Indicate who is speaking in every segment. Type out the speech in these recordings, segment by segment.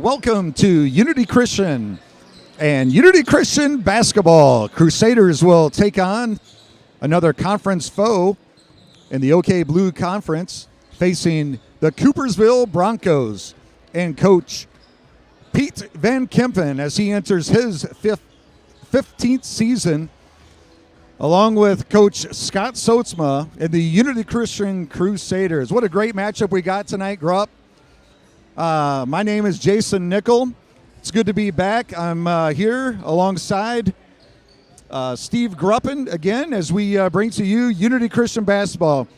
Speaker 1: Welcome to Unity Christian and Unity Christian basketball. Crusaders will take on another conference foe in the OK Blue Conference, facing the Coopersville Broncos and Coach Pete Van Kempen as he enters his 15th season, along with Coach Scott Soetsma and the Unity Christian Crusaders. What a great matchup we got tonight, Grupp. My name is Jason Nickel. It's good to be back. I'm here alongside Steve Gruppen again as we bring to you Unity Christian basketball.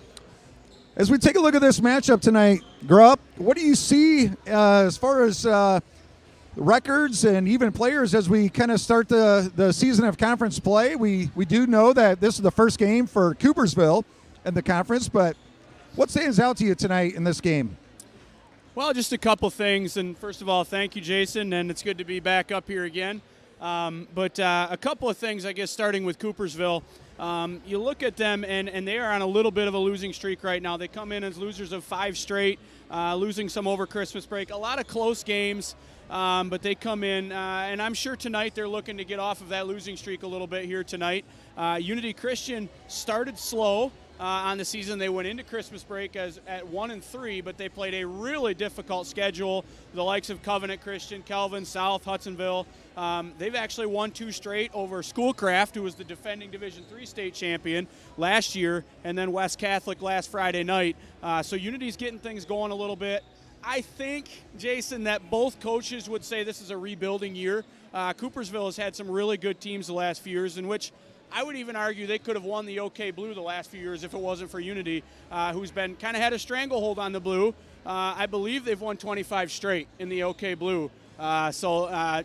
Speaker 1: As we take a look at this matchup tonight, Grupp, what do you see as far as records and even players as we kind of start the season of conference play? We do know that this is the first game for Coopersville in the conference, but what stands out to you tonight in this game?
Speaker 2: Well, just a couple things, and first of all, thank you, Jason, and it's good to be back up here again. But a couple of things, I guess, starting with Coopersville. You look at them, and they are on a little bit of a losing streak right now. They come in as losers of 5 straight, losing some over Christmas break. A lot of close games, but they come in, and I'm sure tonight they're looking to get off of that losing streak a little bit here tonight. Unity Christian started slow on the season. They went into Christmas break as at 1-3, but they played a really difficult schedule. The likes of Covenant Christian, Kelvin, South, Hudsonville. They've actually won 2 straight over Schoolcraft, who was the defending Division III state champion last year, and then West Catholic last Friday night. So Unity's getting things going a little bit. I think, Jason, that both coaches would say this is a rebuilding year. Coopersville has had some really good teams the last few years, in which I would even argue they could have won the OK Blue the last few years if it wasn't for Unity, who's been kind of had a stranglehold on the Blue. I believe they've won 25 straight in the OK Blue. So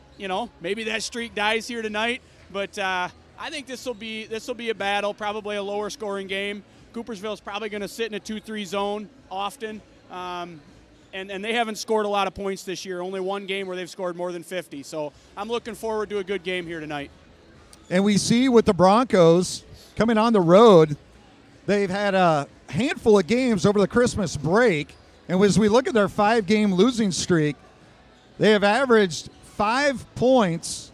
Speaker 2: maybe that streak dies here tonight, but I think this will be a battle, probably a lower scoring game. Coopersville's probably going to sit in a 2-3 zone often, and they haven't scored a lot of points this year. Only one game where they've scored more than 50. So I'm looking forward to a good game here tonight.
Speaker 1: And we see with the Broncos coming on the road, they've had a handful of games over the Christmas break. And as we look at their 5-game losing streak, they have averaged 5 points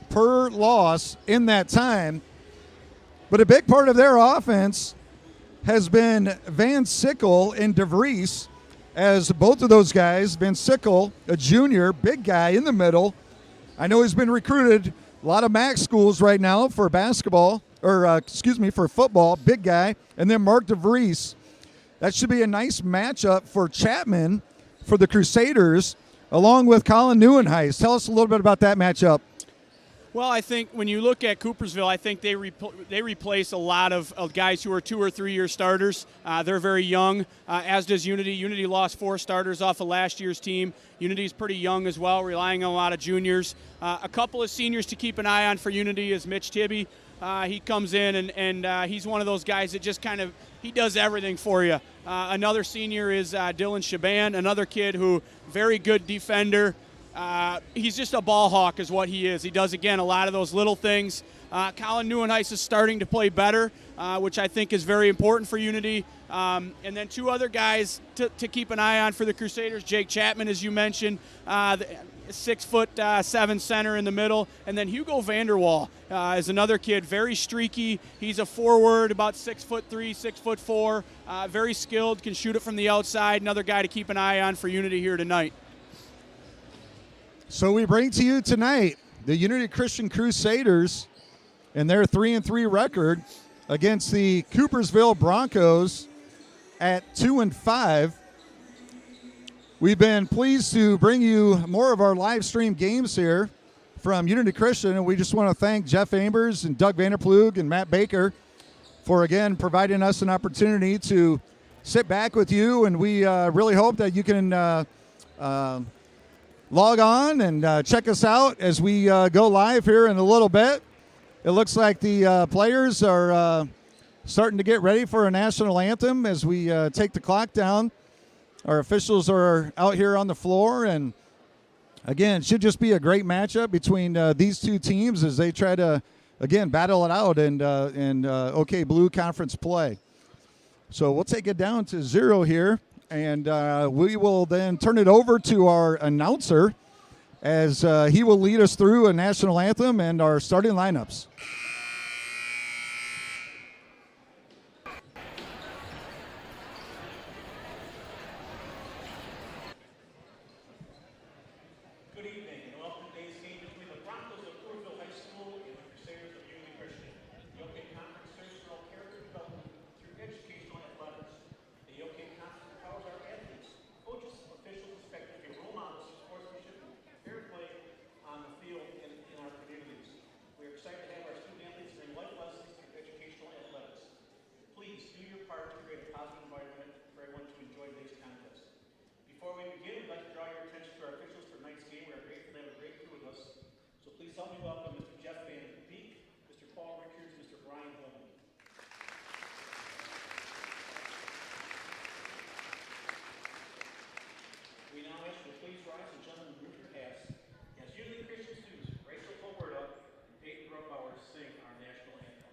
Speaker 1: per loss in that time. But a big part of their offense has been Van Sickle and DeVries, as both of those guys, Van Sickle, a junior, big guy in the middle. I know he's been recruited a lot of MAC schools right now for basketball, for football, big guy. And then Mark DeVries. That should be a nice matchup for Chapman for the Crusaders, along with Colin Neuenhuis. Tell us a little bit about that matchup.
Speaker 2: Well, I think when you look at Coopersville, I think they replace a lot of guys who are 2 or 3 year starters. They're very young, as does Unity. Unity lost 4 starters off of last year's team. Unity's pretty young as well, relying on a lot of juniors. A couple of seniors to keep an eye on for Unity is Mitch Tibby. He comes in and he's one of those guys that just kind of, he does everything for you. Another senior is Dylan Shaban, another kid who, very good defender. He's just a ball hawk is what he is. He does, again, a lot of those little things. Colin Neuenhuis is starting to play better, which I think is very important for Unity. And then 2 other guys to keep an eye on for the Crusaders. Jake Chapman, as you mentioned, 6'7" center in the middle. And then Hugo Vanderwall is another kid, very streaky. He's a forward, about 6'3", 6'4", very skilled, can shoot it from the outside. Another guy to keep an eye on for Unity here tonight.
Speaker 1: So we bring to you tonight the Unity Christian Crusaders and their 3-3 record against the Coopersville Broncos at 2-5. We've been pleased to bring you more of our live stream games here from Unity Christian, and we just want to thank Jeff Ambers and Doug Vanderplug and Matt Baker for, again, providing us an opportunity to sit back with you, and we really hope that you can log on and check us out as we go live here in a little bit. It looks like the players are starting to get ready for a national anthem as we take the clock down. Our officials are out here on the floor, and again, it should just be a great matchup between these 2 teams as they try to, again, battle it out in OK Blue Conference play. So we'll take it down to 0 here. And we will then turn it over to our announcer, as he will lead us through a national anthem and our starting lineups.
Speaker 3: Good evening and welcome to today's game between the Broncos of Coopersville High School and the Crusaders of Unity Christian. The OK Conference serves for all character development through educational athletics. The OK Conference empowers our athletes, coaches, officials, expect to be role models of sportsmanship, fair play on the field and in our communities. We are excited to have our student athletes bring life lessons through educational athletics. Please do your part to create a positive environment for everyone to enjoy today's contest. Before we begin, we'd like to draw your attention to our officials for tonight's game. We are grateful to have a great crew with us. So please help me welcome Mr. Jeff Van Beek, Mr. Paul Richards, Mr. Brian Holman. We now ask you to please rise and gentlemen remove your hats as Unity Christian students Rachel Colberta and Peyton Grubauer sing our national anthem.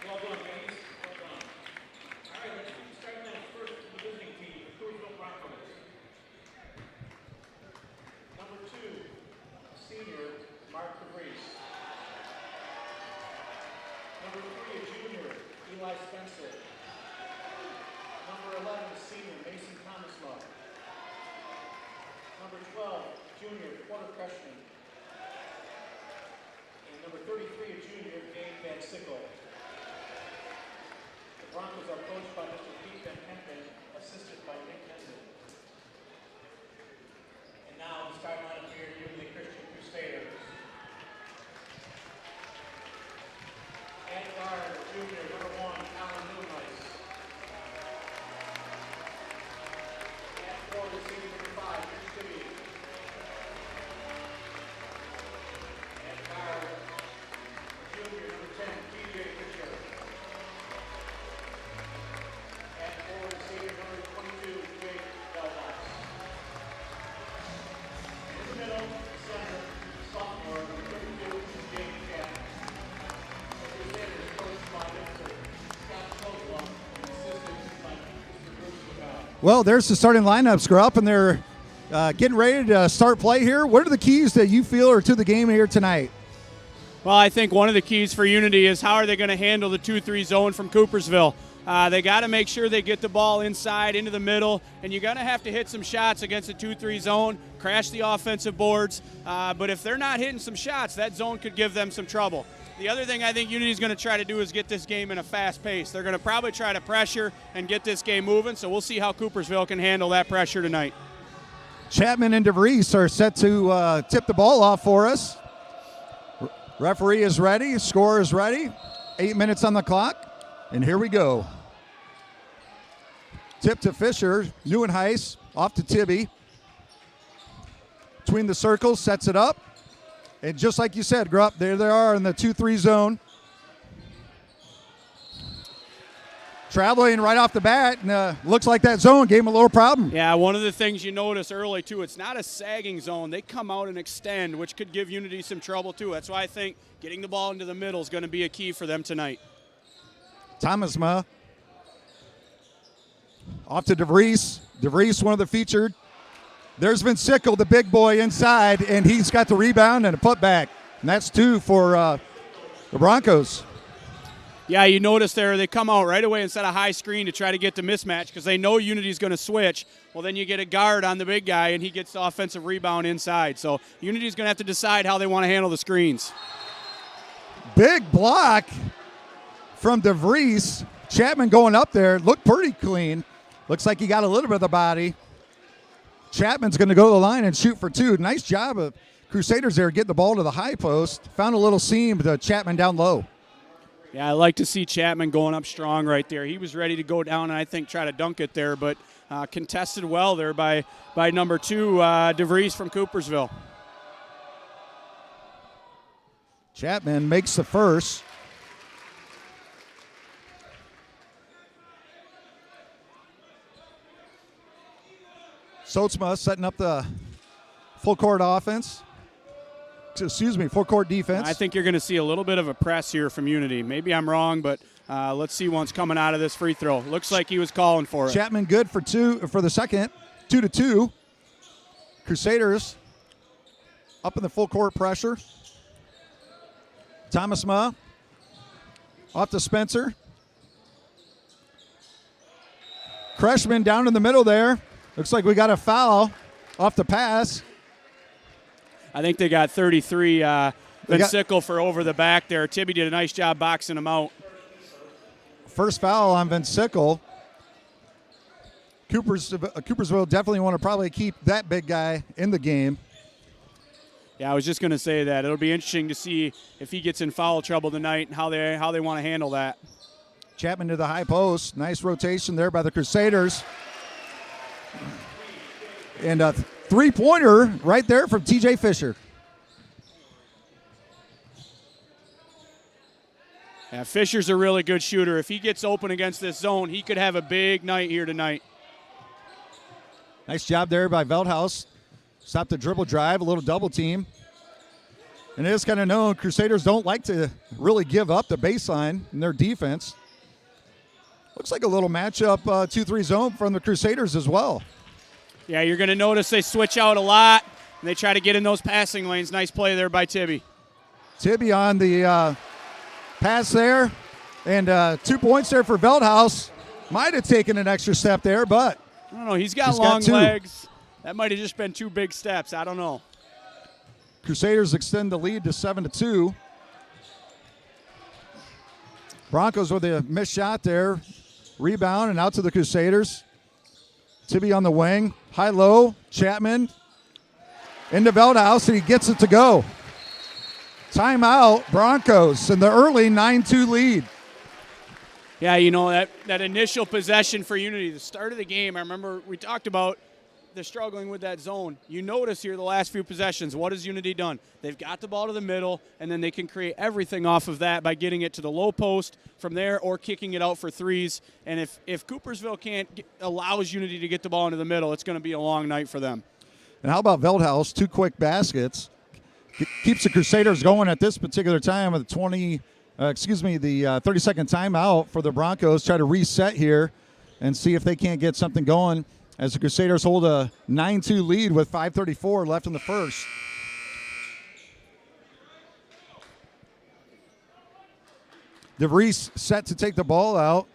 Speaker 3: Well done, guys. Well done. All right, let's start now first with the visiting team, the Coopersville Broncos. Number 2, senior, Mark DeVries. Number 3, a junior, Eli Spencer. Number 11, senior, Mason Thomas Love. Number 12, junior, quarter freshman. And number 33, a junior, Dave Van Sickle. The Broncos are coached by Mr. Pete Van Kempen, assisted by Nick Henson. And now the starting lineup here, Unity Christian Crusaders. At guard, junior, number 1, Alan Newnice. At forward, senior, number 5, Rich Tibby. At guard, junior, number 10, TJ Fisher. At forward, senior, number 22, Jake Delmas. In the middle, center, sophomore, number 32, Jake Chapman. The Crusaders coached by Mr. Scott Kozla and assisted by Mr. Bruce McGowan.
Speaker 1: Well, there's the starting lineups, Grupp, and they're getting ready to start play here. What are the keys that you feel are to the game here tonight?
Speaker 2: Well, I think one of the keys for Unity is how are they going to handle the 2-3 zone from Coopersville. They got to make sure they get the ball inside, into the middle, and you're going to have to hit some shots against the 2-3 zone, crash the offensive boards. But if they're not hitting some shots, that zone could give them some trouble. The other thing I think Unity's going to try to do is get this game in a fast pace. They're going to probably try to pressure and get this game moving, so we'll see how Coopersville can handle that pressure tonight.
Speaker 1: Chapman and DeVries are set to tip the ball off for us. Referee is ready. Score is ready. 8 minutes on the clock. And here we go. Tip to Fisher. Neuenhuis off to Tibby. Between the circles, sets it up. And just like you said, Grupp, there they are in the 2-3 zone. Traveling right off the bat, and looks like that zone gave him a little problem.
Speaker 2: Yeah, one of the things you notice early, too, it's not a sagging zone. They come out and extend, which could give Unity some trouble, too. That's why I think getting the ball into the middle is going to be a key for them tonight.
Speaker 1: Thomasma off to DeVries. DeVries, one of the featured. There's Van Sickle, the big boy inside, and he's got the rebound and a putback. And that's 2 for the Broncos.
Speaker 2: Yeah, you notice there they come out right away and set a high screen to try to get the mismatch because they know Unity's going to switch. Well, then you get a guard on the big guy, and he gets the offensive rebound inside. So Unity's going to have to decide how they want to handle the screens.
Speaker 1: Big block from DeVries. Chapman going up there. Looked pretty clean. Looks like he got a little bit of the body. Chapman's going to go to the line and shoot for 2. Nice job of Crusaders there getting the ball to the high post. Found a little seam to Chapman down low.
Speaker 2: Yeah, I like to see Chapman going up strong right there. He was ready to go down and I think try to dunk it there, but contested well there by number 2, DeVries from Coopersville.
Speaker 1: Chapman makes the first. Sotsma setting up the full court offense. Full court defense.
Speaker 2: I think you're going to see a little bit of a press here from Unity. Maybe I'm wrong, but let's see one's coming out of this free throw. Looks like he was calling for it.
Speaker 1: Chapman good for 2 for the second. 2-2. Crusaders up in the full court pressure. Thomas Ma off to Spencer. Kreshman down in the middle there. Looks like we got a foul off the pass.
Speaker 2: I think they got 33 Van Sickle for over the back there. Tibby did a nice job boxing him out.
Speaker 1: First foul on Van Sickle. Coopersville definitely want to probably keep that big guy in the game.
Speaker 2: Yeah, I was just going to say that. It'll be interesting to see if he gets in foul trouble tonight and how they want to handle that.
Speaker 1: Chapman to the high post. Nice rotation there by the Crusaders. And a three-pointer right there from T.J. Fisher.
Speaker 2: Yeah, Fisher's a really good shooter. If he gets open against this zone, he could have a big night here tonight.
Speaker 1: Nice job there by Veldhaus. Stop the dribble drive, a little double team. And it is kind of known Crusaders don't like to really give up the baseline in their defense. Looks like a little matchup 2-3 zone from the Crusaders as well.
Speaker 2: Yeah, you're going to notice they switch out a lot, and they try to get in those passing lanes. Nice play there by Tibby.
Speaker 1: Tibby on the pass there, and 2 points there for Veldhaus. Might have taken an extra step there, but
Speaker 2: I don't know. He's got long legs. That might have just been 2 big steps. I don't know.
Speaker 1: Crusaders extend the lead to 7-2. Broncos with a missed shot there. Rebound and out to the Crusaders. Tibby on the wing. High-low. Chapman into Veldhaus, and he gets it to go. Timeout, Broncos, in the early 9-2 lead.
Speaker 2: Yeah, you know, that initial possession for Unity, the start of the game, I remember we talked about they're struggling with that zone. You notice here the last few possessions, what has Unity done? They've got the ball to the middle, and then they can create everything off of that by getting it to the low post from there or kicking it out for threes. And if Coopersville allows Unity to get the ball into the middle, it's going to be a long night for them.
Speaker 1: And how about Veldhaus? 2 quick baskets. Keeps the Crusaders going at this particular time with the 30-second timeout for the Broncos. Try to reset here and see if they can't get something going as the Crusaders hold a 9-2 lead with 5:34 left in the first. DeVries set to take the ball out.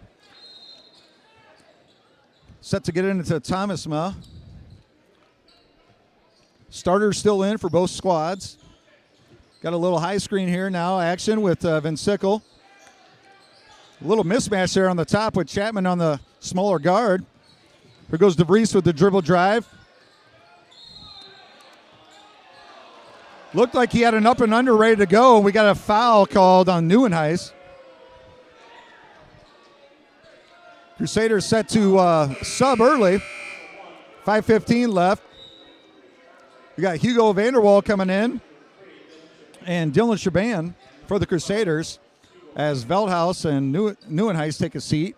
Speaker 1: Set to get into Thomasma. Starters still in for both squads. Got a little high screen here now. Action with Van Sickle. A little mismatch there on the top with Chapman on the smaller guard. Here goes DeVries with the dribble drive. Looked like he had an up and under ready to go. We got a foul called on Neuenhuis. Crusaders set to sub early. 5:15 left. We got Hugo Vanderwall coming in and Dylan Shaban for the Crusaders as Veldhaus and Neuenhuis take a seat.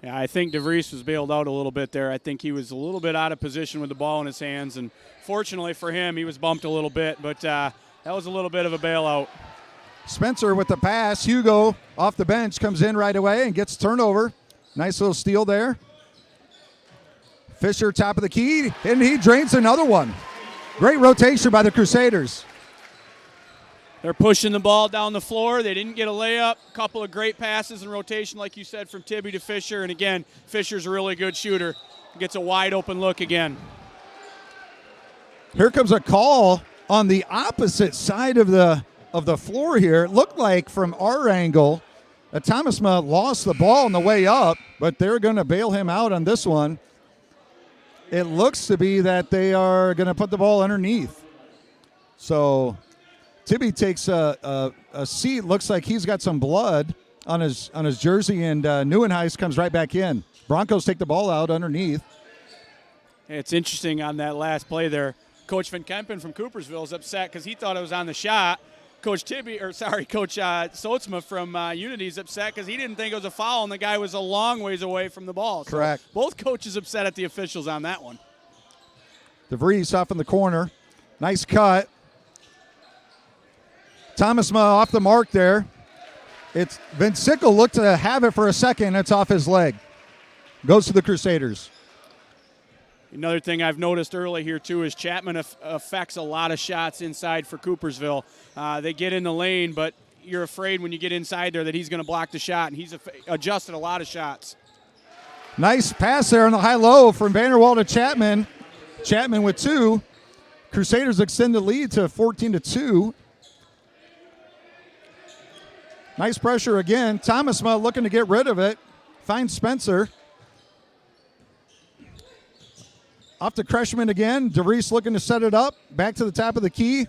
Speaker 2: Yeah, I think DeVries was bailed out a little bit there. I think he was a little bit out of position with the ball in his hands, and fortunately for him, he was bumped a little bit, but that was a little bit of a bailout.
Speaker 1: Spencer with the pass. Hugo off the bench comes in right away and gets turnover. Nice little steal there. Fisher, top of the key, and he drains another one. Great rotation by the Crusaders.
Speaker 2: They're pushing the ball down the floor. They didn't get a layup. A couple of great passes in rotation, like you said, from Tibby to Fisher. And again, Fisher's a really good shooter. Gets a wide open look again.
Speaker 1: Here comes a call on the opposite side of the floor here. It looked like from our angle that Thomasma lost the ball on the way up, but they're going to bail him out on this one. It looks to be that they are going to put the ball underneath. So Tibby takes a seat. Looks like he's got some blood on his jersey, and Neuenhuis comes right back in. Broncos take the ball out underneath.
Speaker 2: It's interesting on that last play there. Coach Van Kempen from Coopersville is upset because he thought it was on the shot. Coach Soetsma from Unity is upset because he didn't think it was a foul, and the guy was a long ways away from the ball. So
Speaker 1: correct.
Speaker 2: Both coaches upset at the officials on that one.
Speaker 1: DeVries off in the corner. Nice cut. Thomasma off the mark there. It's Vincicle looked to have it for a second. It's off his leg. Goes to the Crusaders.
Speaker 2: Another thing I've noticed early here, too, is Chapman affects a lot of shots inside for Coopersville. They get in the lane, but you're afraid when you get inside there that he's going to block the shot, and he's adjusted a lot of shots.
Speaker 1: Nice pass there on the high-low from Vanderwall to Chapman. Chapman with 2. Crusaders extend the lead to 14-2. Nice pressure again. Thomasma looking to get rid of it. Finds Spencer. Off to Kreshman again. DeVries looking to set it up. Back to the top of the key.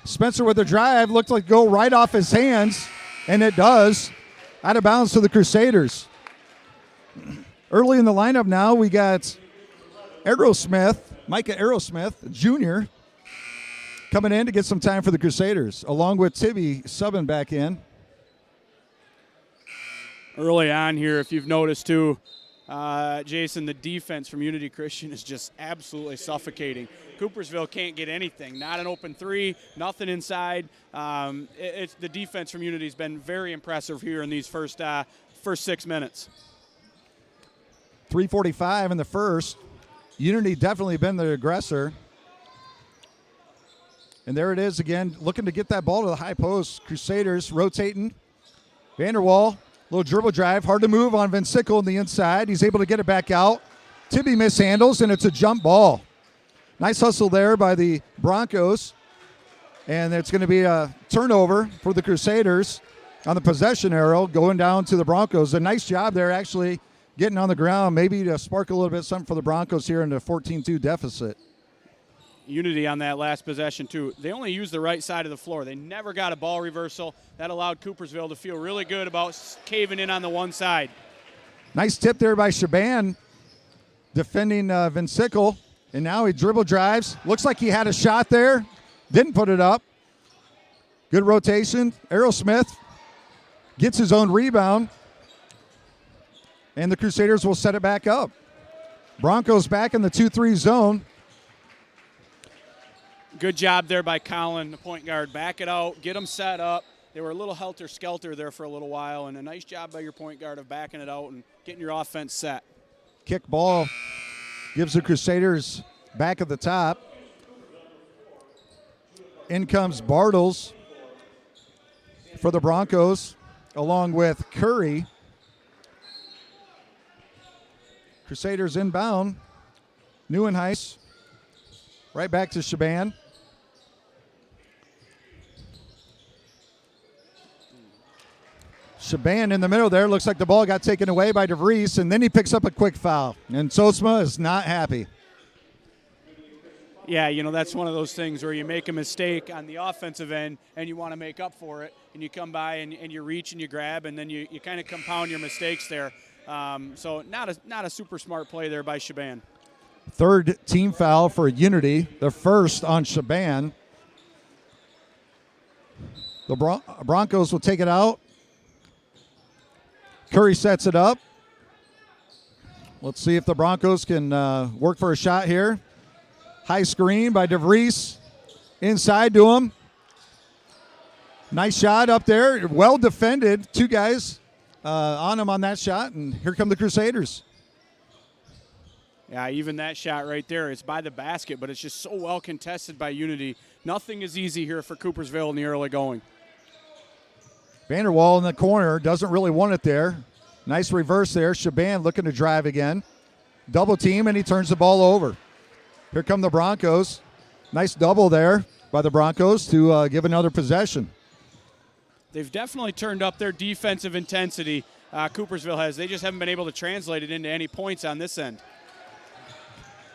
Speaker 1: Spencer with a drive. Looked like go right off his hands, and it does. Out of bounds to the Crusaders. Early in the lineup now, we got Micah Aerosmith Jr., coming in to get some time for the Crusaders, along with Tibby subbing back in.
Speaker 2: Early on here, if you've noticed too, Jason, the defense from Unity Christian is just absolutely suffocating. Coopersville can't get anything. Not an open three, nothing inside. The defense from Unity has been very impressive here in these first 6 minutes.
Speaker 1: 3:45 in the first. Unity definitely been the aggressor. And there it is again, looking to get that ball to the high post. Crusaders rotating. Vanderwall, little dribble drive, hard to move on Vincicle on the inside. He's able to get it back out. Tibby mishandles, and it's a jump ball. Nice hustle there by the Broncos. And it's going to be a turnover for the Crusaders on the possession arrow, going down to the Broncos. A nice job there actually getting on the ground, maybe to spark a little bit something for the Broncos here in the 14-2 deficit.
Speaker 2: Unity on that last possession, too. They only used the right side of the floor. They never got a ball reversal. That allowed Coopersville to feel really good about caving in on the one side.
Speaker 1: Nice tip there by Shaban, defending Vincicle. And now he dribble drives. Looks like he had a shot there. Didn't put it up. Good rotation. Aerosmith gets his own rebound. And the Crusaders will set it back up. Broncos back in the 2-3 zone.
Speaker 2: Good job there by Colin, the point guard. Back it out, get them set up. They were a little helter-skelter there for a little while, and a nice job by your point guard of backing it out and getting your offense set.
Speaker 1: Kick ball gives the Crusaders back at the top. In comes Bartles for the Broncos, along with Curry. Crusaders inbound. Neuenhuis right back to Shaban. Shaban in the middle there. Looks like the ball got taken away by DeVries, and then he picks up a quick foul. And Soetsma is not happy.
Speaker 2: Yeah, that's one of those things where you make a mistake on the offensive end and you want to make up for it, and you come by and you reach and you grab, and then you kind of compound your mistakes there. So not a super smart play there by Shaban.
Speaker 1: Third team foul for Unity, the first on Shaban. The Broncos will take it out. Curry sets it up. Let's see if the Broncos can work for a shot here. High screen by DeVries. Inside to him. Nice shot up there. Well defended. Two guys on him on that shot, and here come the Crusaders.
Speaker 2: Yeah, even that shot right there, it's by the basket, but it's just so well contested by Unity. Nothing is easy here for Coopersville in the early going.
Speaker 1: Vanderwall in the corner, doesn't really want it there. Nice reverse there. Shaban looking to drive again. Double team, and he turns the ball over. Here come the Broncos. Nice double there by the Broncos to give another possession.
Speaker 2: They've definitely turned up their defensive intensity, Coopersville has. They just haven't been able to translate it into any points on this end.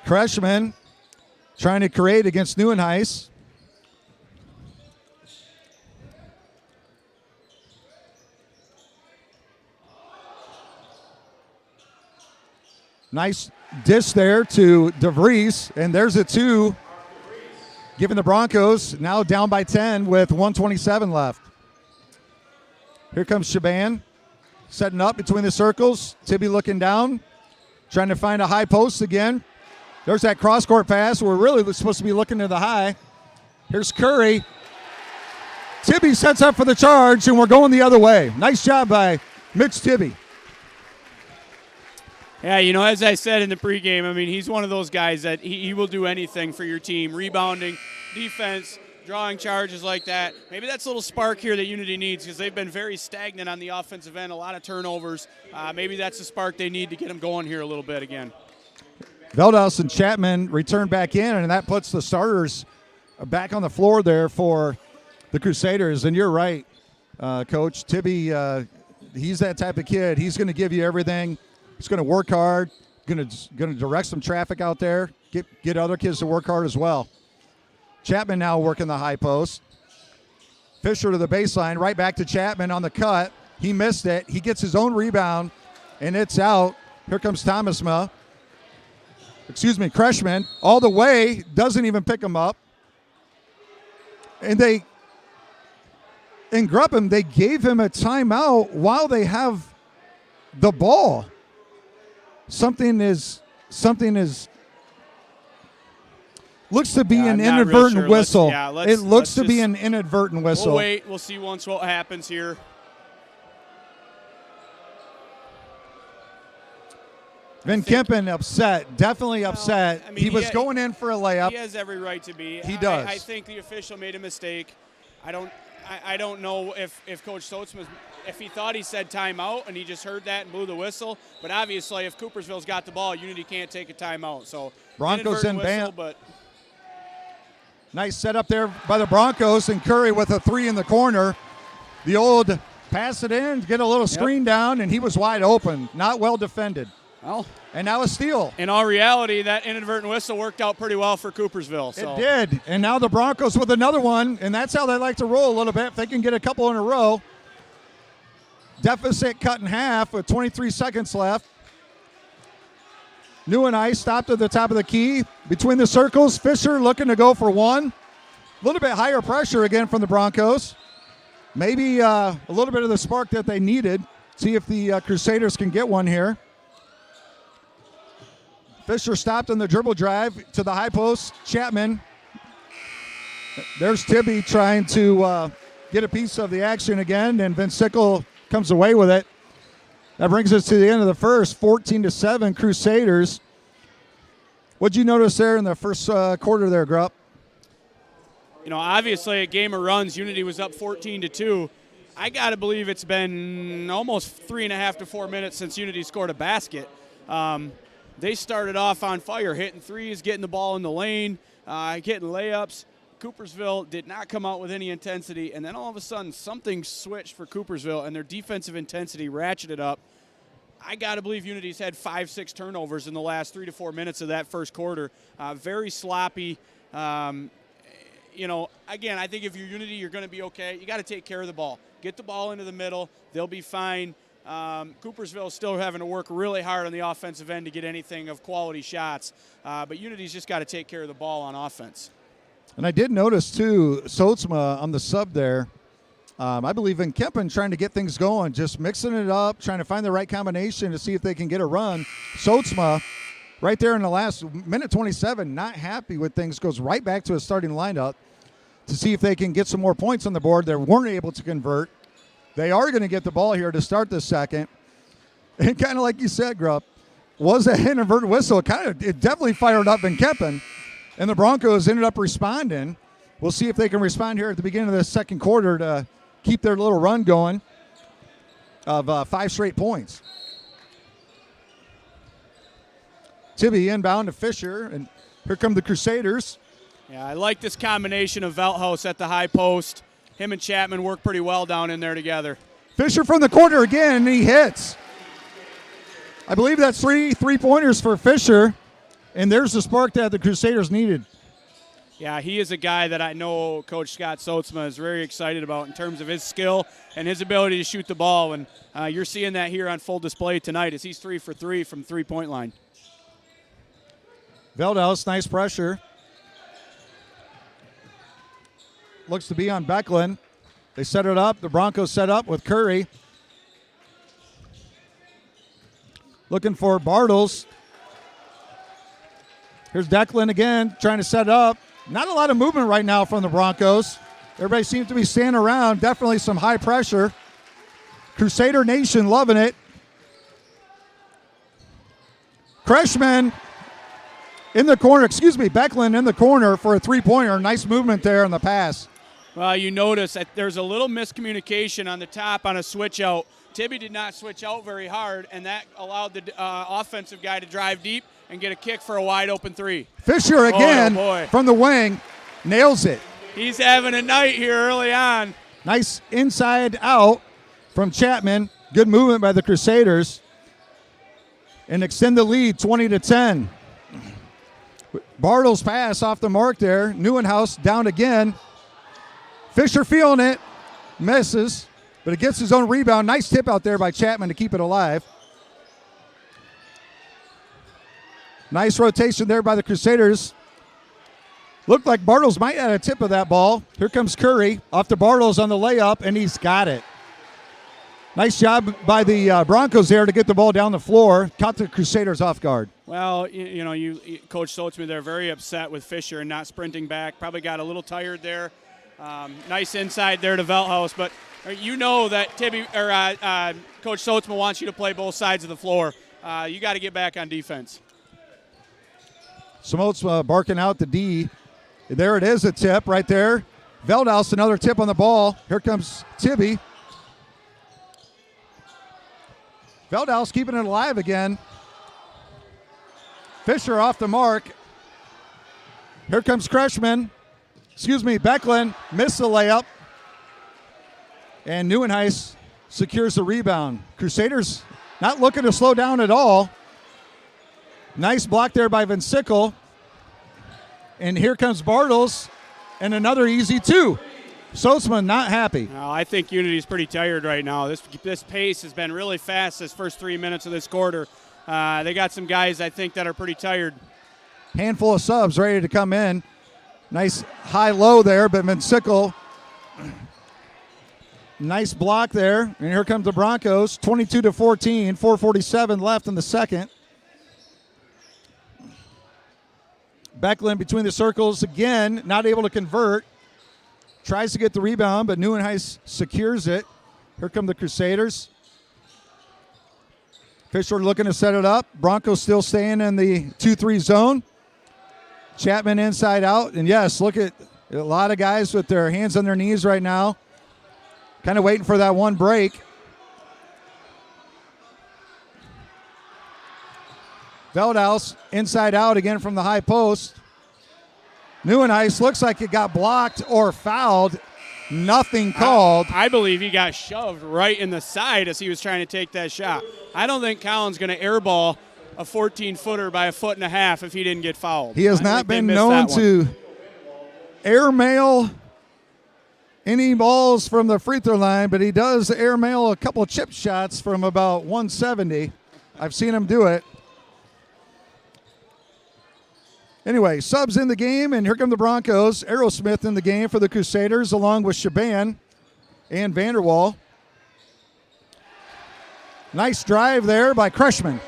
Speaker 1: Kreshman trying to create against Neuenhuis. Nice dish there to DeVries, and there's a 2, giving the Broncos now down by 10 with 1:27 left. Here comes Shaban, setting up between the circles. Tibby looking down, trying to find a high post again. There's that cross-court pass. We're really supposed to be looking to the high. Here's Curry. Tibby sets up for the charge, and we're going the other way. Nice job by Mitch Tibby.
Speaker 2: Yeah, as I said in the pregame, I mean, he's one of those guys that he will do anything for your team. Rebounding, defense, drawing charges like that. Maybe that's a little spark here that Unity needs because they've been very stagnant on the offensive end, a lot of turnovers. Maybe that's the spark they need to get them going here a little bit again.
Speaker 1: Veldhaus and Chapman return back in, and that puts the starters back on the floor there for the Crusaders. And you're right, Coach. Tibby, he's that type of kid. He's going to give you everything. He's going to work hard, going to direct some traffic out there, get other kids to work hard as well. Chapman now working the high post. Fisher to the baseline, right back to Chapman on the cut. He missed it. He gets his own rebound, and it's out. Here comes Kreshman, all the way, doesn't even pick him up. And in Grupham, they gave him a timeout while they have the ball. Something is looks to be an inadvertent whistle. It looks to be an inadvertent whistle.
Speaker 2: We'll wait. We'll see once what happens here.
Speaker 1: Van Kempen upset, definitely upset. He was going in for a layup.
Speaker 2: He has every right to be.
Speaker 1: He does.
Speaker 2: I think the official made a mistake. I don't know if Coach Soetsma, if he thought he said timeout and he just heard that and blew the whistle. But obviously, if Coopersville's got the ball, Unity can't take a timeout. So
Speaker 1: Broncos in
Speaker 2: whistle,
Speaker 1: band.
Speaker 2: but
Speaker 1: Nice setup there by the Broncos, and Curry with a 3 in the corner. The old pass it in, get a little screen down, and he was wide open. Not well defended.
Speaker 2: Well,
Speaker 1: and now a steal.
Speaker 2: In all reality, that inadvertent whistle worked out pretty well for Coopersville. So.
Speaker 1: It did. And now the Broncos with another one, and that's how they like to roll a little bit. If they can get a couple in a row. Deficit cut in half with 23 seconds left. Neuenhuis stopped at the top of the key. Between the circles, Fisher looking to go for one. A little bit higher pressure again from the Broncos. Maybe a little bit of the spark that they needed. See if the Crusaders can get one here. Fisher stopped on the dribble drive to the high post. Chapman. There's Tibby trying to get a piece of the action again, and Vince Sickle comes away with it. That brings us to the end of the first, 14-7 Crusaders. What'd you notice there in the first quarter there, Grupp?
Speaker 2: Obviously a game of runs. Unity was up 14-2. I got to believe it's been almost 3.5 to 4 minutes since Unity scored a basket. They started off on fire, hitting threes, getting the ball in the lane, getting layups. Coopersville did not come out with any intensity, and then all of a sudden something switched for Coopersville, and their defensive intensity ratcheted up. I got to believe Unity's had 5-6 turnovers in the last 3 to 4 minutes of that first quarter. Very sloppy. Again, I think if you're Unity, you're going to be okay. You got to take care of the ball. Get the ball into the middle. They'll be fine. Coopersville is still having to work really hard on the offensive end to get anything of quality shots. But Unity's just got to take care of the ball on offense.
Speaker 1: And I did notice, too, Soetsma on the sub there. I believe in Kempen trying to get things going, just mixing it up, trying to find the right combination to see if they can get a run. Soetsma, right there in the last minute 27, not happy with things, goes right back to his starting lineup to see if they can get some more points on the board. They weren't able to convert. They are going to get the ball here to start this second. And kind of like you said, Grupp, was an inadvertent whistle. It definitely fired up Van Keppen, and the Broncos ended up responding. We'll see if they can respond here at the beginning of the second quarter to keep their little run going of 5 straight points. Tibby inbound to Fisher, and here come the Crusaders.
Speaker 2: Yeah, I like this combination of Velthouse at the high post. Him and Chapman work pretty well down in there together.
Speaker 1: Fisher from the corner again, and he hits. I believe that's three-pointers for Fisher, and there's the spark that the Crusaders needed.
Speaker 2: Yeah, he is a guy that I know Coach Scott Soetsma is very excited about in terms of his skill and his ability to shoot the ball, and you're seeing that here on full display tonight as he's 3 for 3 from three-point line.
Speaker 1: Veldhouse, nice pressure. Looks to be on Becklin. They set it up. The Broncos set up with Curry. Looking for Bartles. Here's Declan again, trying to set it up. Not a lot of movement right now from the Broncos. Everybody seems to be standing around. Definitely some high pressure. Crusader Nation loving it. Kreshman in the corner, Becklin in the corner for a three-pointer. Nice movement there on the pass.
Speaker 2: Well, you notice that there's a little miscommunication on the top on a switch out. Tibby did not switch out very hard, and that allowed the offensive guy to drive deep and get a kick for a wide open three.
Speaker 1: Fisher again from the wing, nails it.
Speaker 2: He's having a night here early on.
Speaker 1: Nice inside out from Chapman. Good movement by the Crusaders. And extend the lead 20-10. Bartles pass off the mark there. Neuenhuis down again. Fisher feeling it. Misses. But it gets his own rebound. Nice tip out there by Chapman to keep it alive. Nice rotation there by the Crusaders. Looked like Bartles might have a tip of that ball. Here comes Curry off to Bartles on the layup, and he's got it. Nice job by the Broncos there to get the ball down the floor. Caught the Crusaders off guard.
Speaker 2: Well, Coach Soetsma, they're very upset with Fisher and not sprinting back. Probably got a little tired there. Nice inside there to Velthouse, but you know that Coach Soetsma wants you to play both sides of the floor. You got to get back on defense.
Speaker 1: Soetsma barking out the D. There it is, a tip right there. Veldhouse, another tip on the ball. Here comes Tibby. Veldhouse keeping it alive again. Fisher off the mark. Here comes Becklin. Missed the layup. And Neuenhuis secures the rebound. Crusaders not looking to slow down at all. Nice block there by Van Sickle. And here comes Bartles. And another easy two. Soetsma not happy.
Speaker 2: No, I think Unity's pretty tired right now. This pace has been really fast this first 3 minutes of this quarter. They got some guys, I think, that are pretty tired.
Speaker 1: Handful of subs ready to come in. Nice high-low there, but Van Sickle. Nice block there. And here comes the Broncos, 22-14, 4:47 left in the second. Becklin between the circles again, not able to convert. Tries to get the rebound, but Neuenhuis secures it. Here come the Crusaders. Fisher looking to set it up. Broncos still staying in the 2-3 zone. Chapman inside out. And yes, look at a lot of guys with their hands on their knees right now. Kind of waiting for that one break. Veldhouse inside out again from the high post. Neuenhuis looks like it got blocked or fouled. Nothing called.
Speaker 2: I believe he got shoved right in the side as he was trying to take that shot. I don't think Collins going to airball a 14-footer by 1.5 feet if he didn't get fouled.
Speaker 1: He has not been known to airmail any balls from the free throw line, but he does airmail a couple of chip shots from about 170. I've seen him do it. Anyway, subs in the game, and here come the Broncos. Aerosmith in the game for the Crusaders, along with Shaban and Vanderwall. Nice drive there by Kreshman.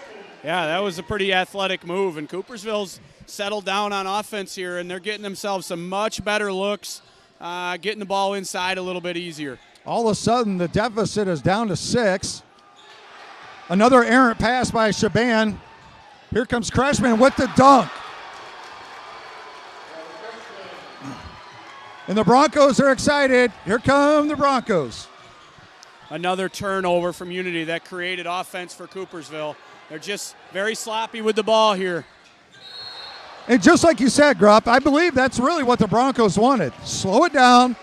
Speaker 2: Yeah, that was a pretty athletic move, and Coopersville's settled down on offense here, and they're getting themselves some much better looks, getting the ball inside a little bit easier.
Speaker 1: All of a sudden, the deficit is down to 6. Another errant pass by Shaban. Here comes Kretschmann with the dunk. And the Broncos are excited. Here come the Broncos.
Speaker 2: Another turnover from Unity that created offense for Coopersville. They're just very sloppy with the ball here.
Speaker 1: And just like you said, Grupp, I believe that's really what the Broncos wanted. Slow it down,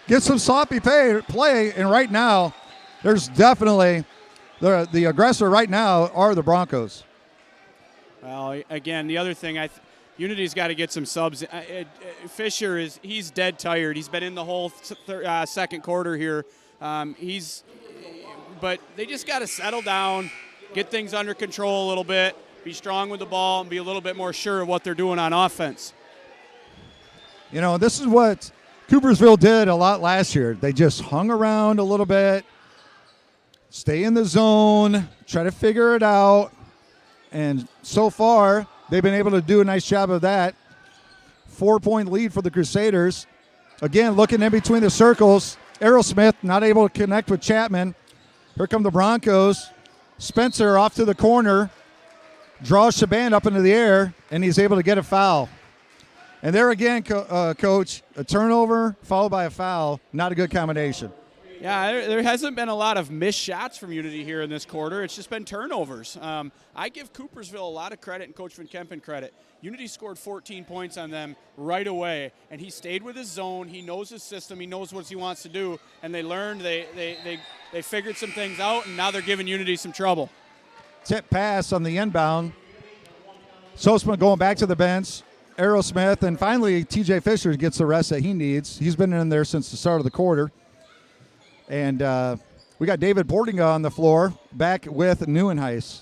Speaker 1: get some sloppy play, and right now, there's definitely the aggressor right now are the Broncos.
Speaker 2: Well, again, the other thing, Unity's got to get some subs. Fisher he's dead tired. He's been in the whole second quarter here. But they just got to settle down, get things under control a little bit, be strong with the ball, and be a little bit more sure of what they're doing on offense.
Speaker 1: You know, this is what Coopersville did a lot last year. They just hung around a little bit, stay in the zone, try to figure it out, and so far they've been able to do a nice job of that. 4-point lead for the Crusaders. Again, looking in between the circles. Aerosmith not able to connect with Chapman. Here come the Broncos. Spencer off to the corner. Draws Shaban up into the air, and he's able to get a foul. And there again, Coach, a turnover followed by a foul. Not a good combination.
Speaker 2: Yeah, there hasn't been a lot of missed shots from Unity here in this quarter. It's just been turnovers. I give Coopersville a lot of credit and Coach Van Kempen credit. Unity scored 14 points on them right away, and he stayed with his zone. He knows his system. He knows what he wants to do, and they learned. They figured some things out, and now they're giving Unity some trouble.
Speaker 1: Tip pass on the inbound. Sosman going back to the bench. Aerosmith, and finally TJ Fisher gets the rest that he needs. He's been in there since the start of the quarter. And we got David Portinga on the floor, back with Neuenhuis.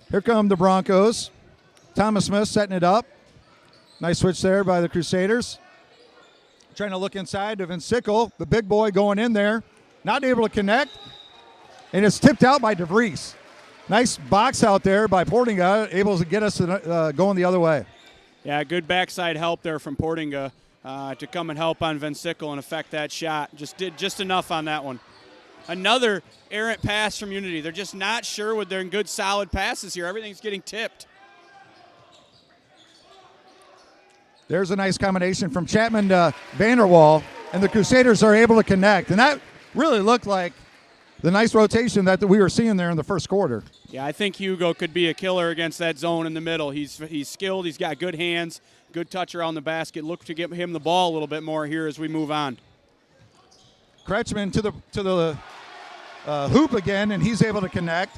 Speaker 1: Here come the Broncos. Thomas Smith setting it up. Nice switch there by the Crusaders. Trying to look inside to Vincicle, the big boy going in there. Not able to connect. And it's tipped out by DeVries. Nice box out there by Portinga, able to get us going the other way.
Speaker 2: Yeah, good backside help there from Portinga. To come and help on Vincicle and affect that shot. Just did just enough on that one. Another errant pass from Unity. They're just not sure with their good solid passes here. Everything's getting tipped.
Speaker 1: There's a nice combination from Chapman to Vanderwall, and the Crusaders are able to connect. And that really looked like the nice rotation that we were seeing there in the first quarter.
Speaker 2: Yeah, I think Hugo could be a killer against that zone in the middle. He's skilled. He's got good hands. Good touch around the basket. Look to get him the ball a little bit more here as we move on.
Speaker 1: Kretschmann to the hoop again, and he's able to connect.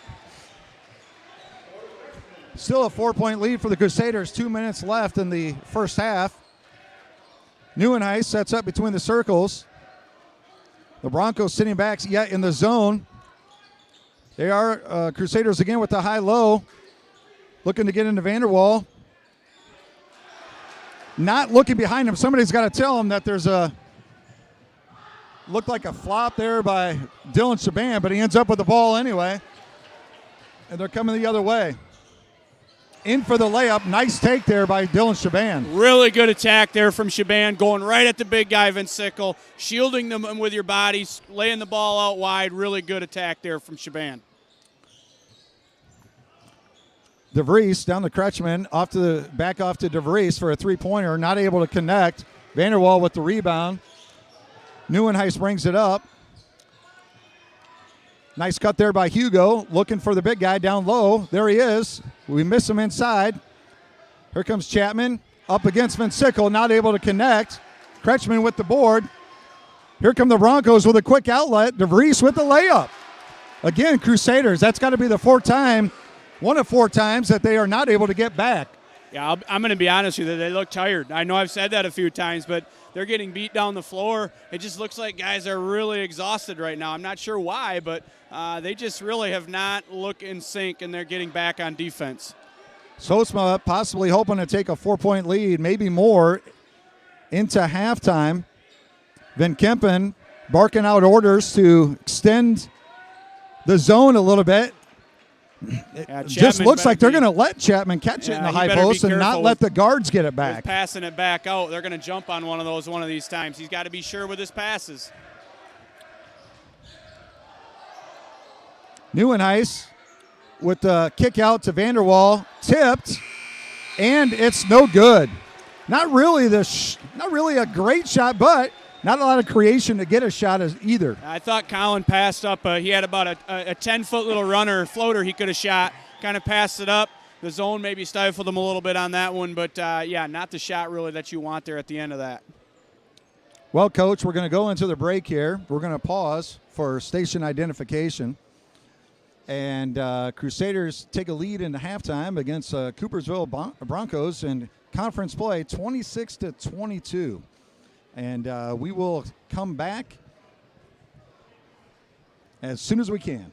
Speaker 1: Still a 4-point lead for the Crusaders. 2 minutes left in the first half. Neuenhuis sets up between the circles. The Broncos sitting back yet in the zone. They are Crusaders again with the high-low. Looking to get into Vanderwall. Not looking behind him. Somebody's got to tell him that there's looked like a flop there by Dylan Shaban, but he ends up with the ball anyway. And they're coming the other way. In for the layup. Nice take there by Dylan Shaban.
Speaker 2: Really good attack there from Shaban, going right at the big guy, Vincicle, shielding them with your bodies, laying the ball out wide. Really good attack there from Shaban.
Speaker 1: DeVries down to Kretschmann, back off to DeVries for a three-pointer, not able to connect. Vanderwall with the rebound. Neuenhuis brings it up. Nice cut there by Hugo, looking for the big guy down low. There he is. We miss him inside. Here comes Chapman, up against Vincicle, not able to connect. Kretschmann with the board. Here come the Broncos with a quick outlet. DeVries with the layup. Again, Crusaders, that's got to be the one of four times that they are not able to get back.
Speaker 2: Yeah, I'm going to be honest with you. They look tired. I know I've said that a few times, but they're getting beat down the floor. It just looks like guys are really exhausted right now. I'm not sure why, but they just really have not looked in sync, and they're getting back on defense.
Speaker 1: Sosma possibly hoping to take a 4-point lead, maybe more, into halftime. Van Kempen barking out orders to extend the zone a little bit. It just looks like they're going to let Chapman catch it in the high post and not let the guards get it back.
Speaker 2: Passing it back out. They're going to jump on one of these times. He's got to be sure with his passes.
Speaker 1: Neuenhuis with the kick out to Vanderwall, tipped, and it's no good. Not really a great shot, but not a lot of creation to get a shot as either.
Speaker 2: I thought Colin passed up. He had about a 10-foot little runner floater he could have shot. Kind of passed it up. The zone maybe stifled him a little bit on that one, but yeah, not the shot really that you want there at the end of that.
Speaker 1: Well, Coach, we're going to go into the break here. We're going to pause for station identification. And Crusaders take a lead in the halftime against Coopersville Broncos in conference play, 26-22. And we will come back as soon as we can.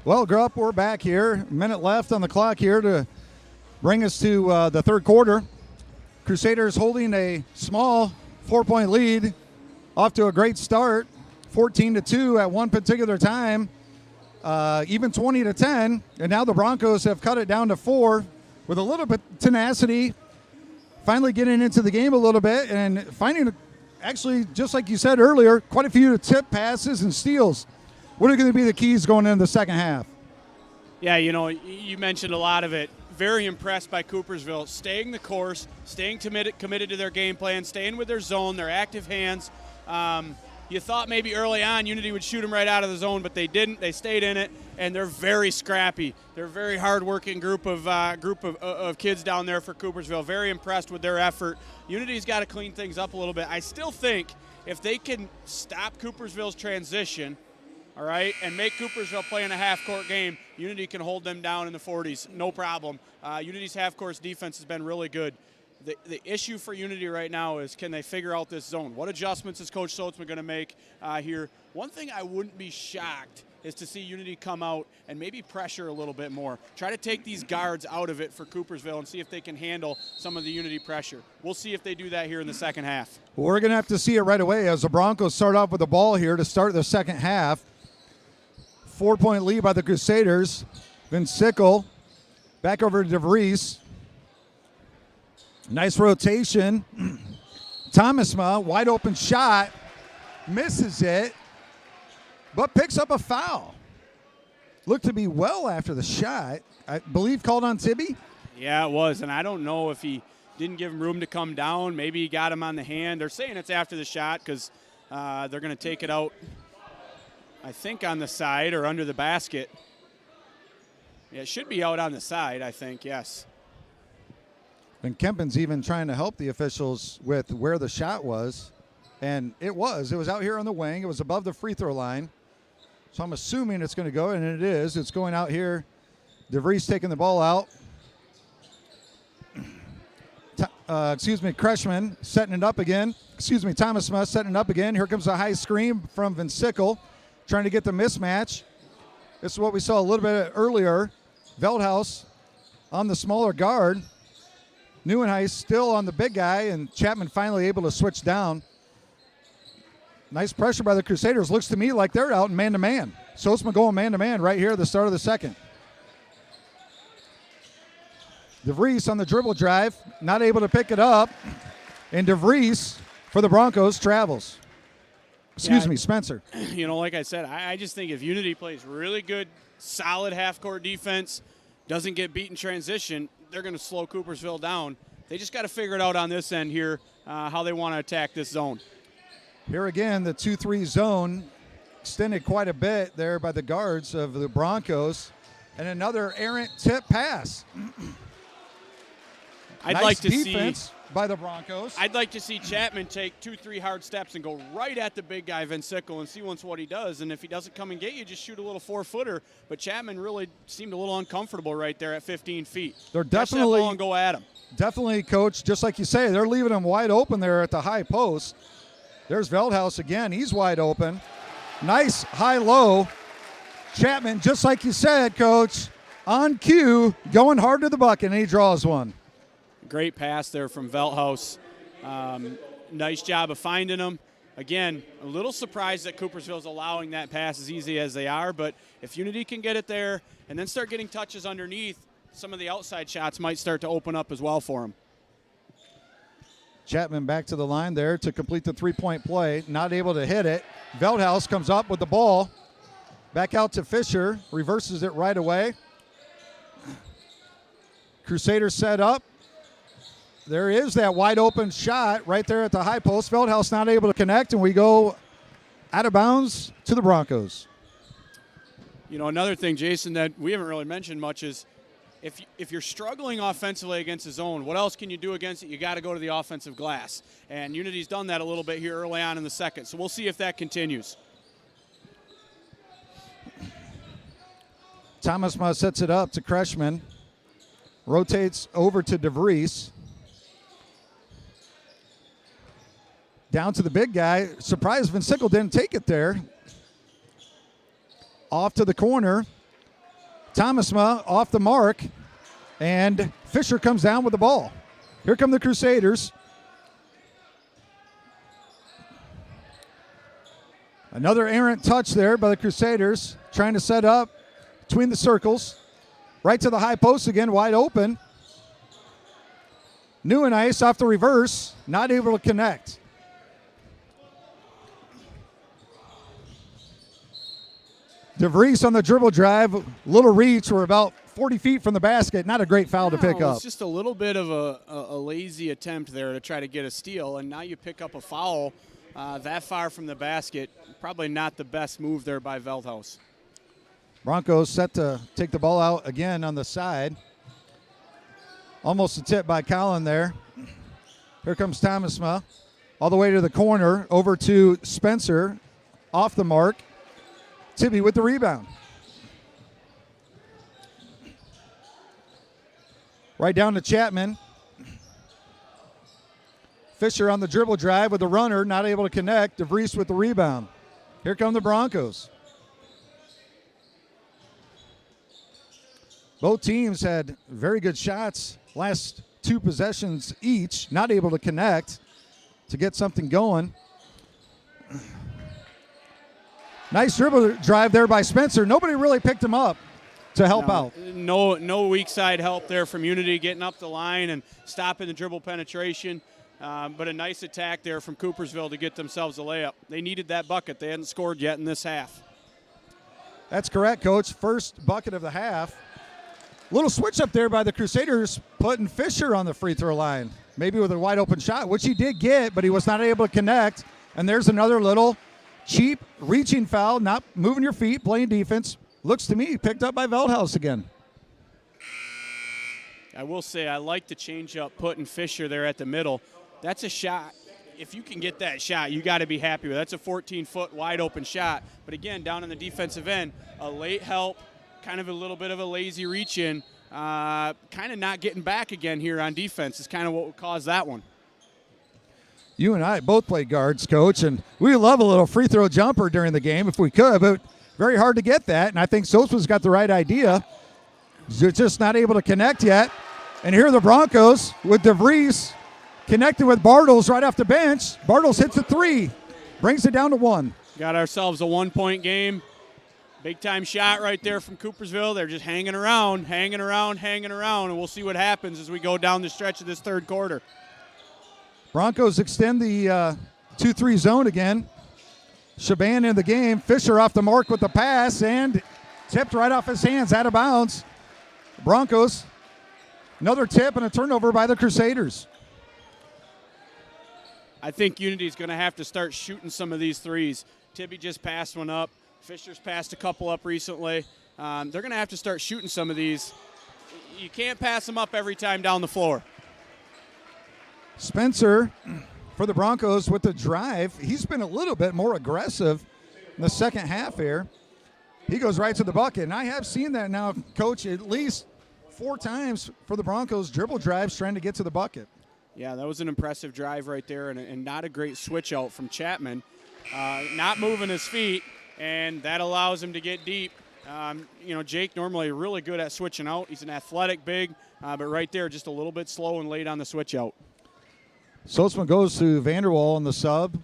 Speaker 1: Well, Grupp, we're back here. A minute left on the clock here to bring us to the third quarter. Crusaders holding a small 4-point lead, off to a great start, 14-2 at one particular time, even 20-10, and now the Broncos have cut it down to 4 with a little bit tenacity, finally getting into the game a little bit and finding, actually, just like you said earlier, quite a few tip passes and steals. What are going to be the keys going into the second half?
Speaker 2: Yeah, you mentioned a lot of it. Very impressed by Coopersville, staying the course, staying committed to their game plan, staying with their zone, their active hands. You thought maybe early on Unity would shoot them right out of the zone, but they didn't. They stayed in it, and they're very scrappy. They're a very hard-working group of kids down there for Coopersville. Very impressed with their effort. Unity's got to clean things up a little bit. I still think if they can stop Coopersville's transition, all right, and make Coopersville play in a half-court game, Unity can hold them down in the 40s, no problem. Unity's half-court defense has been really good. The issue for Unity right now is, can they figure out this zone? What adjustments is Coach Sotzman going to make here? One thing I wouldn't be shocked is to see Unity come out and maybe pressure a little bit more. Try to take these guards out of it for Coopersville and see if they can handle some of the Unity pressure. We'll see if they do that here in the second half.
Speaker 1: Well, we're going to have to see it right away as the Broncos start off with the ball here to start the second half. 4-point lead by the Crusaders. Vince Sickle back over to DeVries. Nice rotation. Thomasma, wide open shot, misses it, but picks up a foul. Looked to be well after the shot. I believe called on Tibby?
Speaker 2: Yeah, it was, and I don't know if he didn't give him room to come down. Maybe he got him on the hand. They're saying it's after the shot because they're going to take it out, I think, on the side or under the basket. Yeah, it should be out on the side, I think, yes.
Speaker 1: And Kempen's even trying to help the officials with where the shot was. And it was. It was out here on the wing. It was above the free throw line. So I'm assuming it's going to go, and it is. It's going out here. DeVries taking the ball out. Kreshman setting it up again. Thomas Smith setting it up again. Here comes a high screen from Vince Sickle, trying to get the mismatch. This is what we saw a little bit earlier. Veldhuis on the smaller guard. Neuenhuis still on the big guy, and Chapman finally able to switch down. Nice pressure by the Crusaders. Looks to me like they're out in man-to-man. Sotzman going man-to-man right here at the start of the second. DeVries on the dribble drive, not able to pick it up. And DeVries for the Broncos travels. Spencer.
Speaker 2: Like I said, I just think if Unity plays really good, solid half-court defense, doesn't get beat in transition, they're going to slow Coopersville down. They just got to figure it out on this end here, how they want to attack this zone.
Speaker 1: Here again, the 2-3 zone extended quite a bit there by the guards of the Broncos. And another errant tip pass.
Speaker 2: I'd like to
Speaker 1: defense by the Broncos.
Speaker 2: I'd like to see Chapman take 2-3 hard steps and go right at the big guy, Vince Sickle, and see once what he does. And if he doesn't come and get you, just shoot a little 4-footer. But Chapman really seemed a little uncomfortable right there at 15 feet.
Speaker 1: They're
Speaker 2: Catch
Speaker 1: definitely
Speaker 2: that ball and go at him.
Speaker 1: Definitely, Coach, just like you say, they're leaving him wide open there at the high post. There's Veldhuis again. He's wide open. Nice high-low. Chapman, just like you said, Coach, on cue, going hard to the bucket, and he draws one.
Speaker 2: Great pass there from Veldhuis. Nice job of finding him. Again, a little surprised that Coopersville's allowing that pass as easy as they are, but if Unity can get it there and then start getting touches underneath, some of the outside shots might start to open up as well for him.
Speaker 1: Chapman back to the line there to complete the three-point play. Not able to hit it. Veldhuis comes up with the ball. Back out to Fisher. Reverses it right away. Crusaders set up. There is that wide open shot right there at the high post. Veldhuis not able to connect, and we go out of bounds to the Broncos.
Speaker 2: Another thing, Jason, that we haven't really mentioned much is if you're struggling offensively against the zone, what else can you do against it? You got to go to the offensive glass. And Unity's done that a little bit here early on in the second. So we'll see if that continues.
Speaker 1: Thomasma sets it up to Kreshman. Rotates over to DeVries. Down to the big guy. Surprised Vince Sickle didn't take it there. Off to the corner. Thomasma off the mark, and Fisher comes down with the ball. Here come the Crusaders. Another errant touch there by the Crusaders, trying to set up between the circles. Right to the high post again, wide open. New and Ice off the reverse, not able to connect. DeVries on the dribble drive, little reach. We're about 40 feet from the basket. Not a great foul to pick up.
Speaker 2: It's just a little bit of a lazy attempt there to try to get a steal, and now you pick up a foul that far from the basket. Probably not the best move there by Veldhuis.
Speaker 1: Broncos set to take the ball out again on the side. Almost a tip by Collin there. Here comes Thomasma. All the way to the corner, over to Spencer. Off the mark. Tibby with the rebound. Right down to Chapman. Fisher on the dribble drive with the runner, not able to connect. DeVries with the rebound. Here come the Broncos. Both teams had very good shots last two possessions each, not able to connect to get something going. Nice dribble drive there by Spencer. Nobody really picked him up to help out.
Speaker 2: No weak side help there from Unity getting up the line and stopping the dribble penetration. But a nice attack there from Coopersville to get themselves a layup. They needed that bucket. They hadn't scored yet in this half.
Speaker 1: That's correct, Coach. First bucket of the half. Little switch up there by the Crusaders, putting Fisher on the free throw line. Maybe with a wide open shot, which he did get, but he was not able to connect. And there's another little cheap reaching foul, not moving your feet, playing defense. Looks to me picked up by Veldhuis again.
Speaker 2: I will say I like the change up, putting Fisher there at the middle. That's a shot. If you can get that shot, you got to be happy with it. That's a 14-foot wide open shot. But again, down on the defensive end, a late help, kind of a little bit of a lazy reach in, kind of not getting back again here on defense is kind of what would cause that one.
Speaker 1: You and I both played guards, Coach, and we love a little free throw jumper during the game if we could, but very hard to get that. And I think Sosa's got the right idea. They're just not able to connect yet. And here are the Broncos with DeVries connected with Bartles right off the bench. Bartles hits a three, brings it down to one.
Speaker 2: Got ourselves a 1-point game. Big time shot right there from Coopersville. They're just hanging around, and we'll see what happens as we go down the stretch of this third quarter.
Speaker 1: Broncos extend the 2-3 zone again. Shaban in the game. Fisher off the mark with the pass and tipped right off his hands, out of bounds. Broncos, another tip and a turnover by the Crusaders.
Speaker 2: I think Unity's going to have to start shooting some of these threes. Tibby just passed one up. Fisher's passed a couple up recently. They're going to have to start shooting some of these. You can't pass them up every time down the floor.
Speaker 1: Spencer for the Broncos with the drive. He's been a little bit more aggressive in the second half here. He goes right to the bucket. And I have seen that now, Coach, at least 4 times for the Broncos dribble drives trying to get to the bucket.
Speaker 2: Yeah, that was an impressive drive right there and not a great switch out from Chapman. Not moving his feet, and that allows him to get deep. Jake normally really good at switching out. He's an athletic big, but right there just a little bit slow and late on the switch out.
Speaker 1: Sotsman goes to Vanderwall on the sub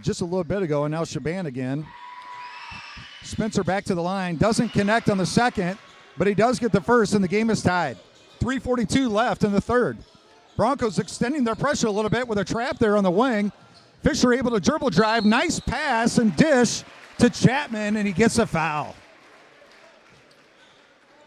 Speaker 1: just a little bit ago, and now Shaban again. Spencer back to the line, doesn't connect on the second, but he does get the first, and the game is tied. 3:42 left in the third. Broncos extending their pressure a little bit with a trap there on the wing. Fisher able to dribble drive, nice pass and dish to Chapman, and he gets a foul.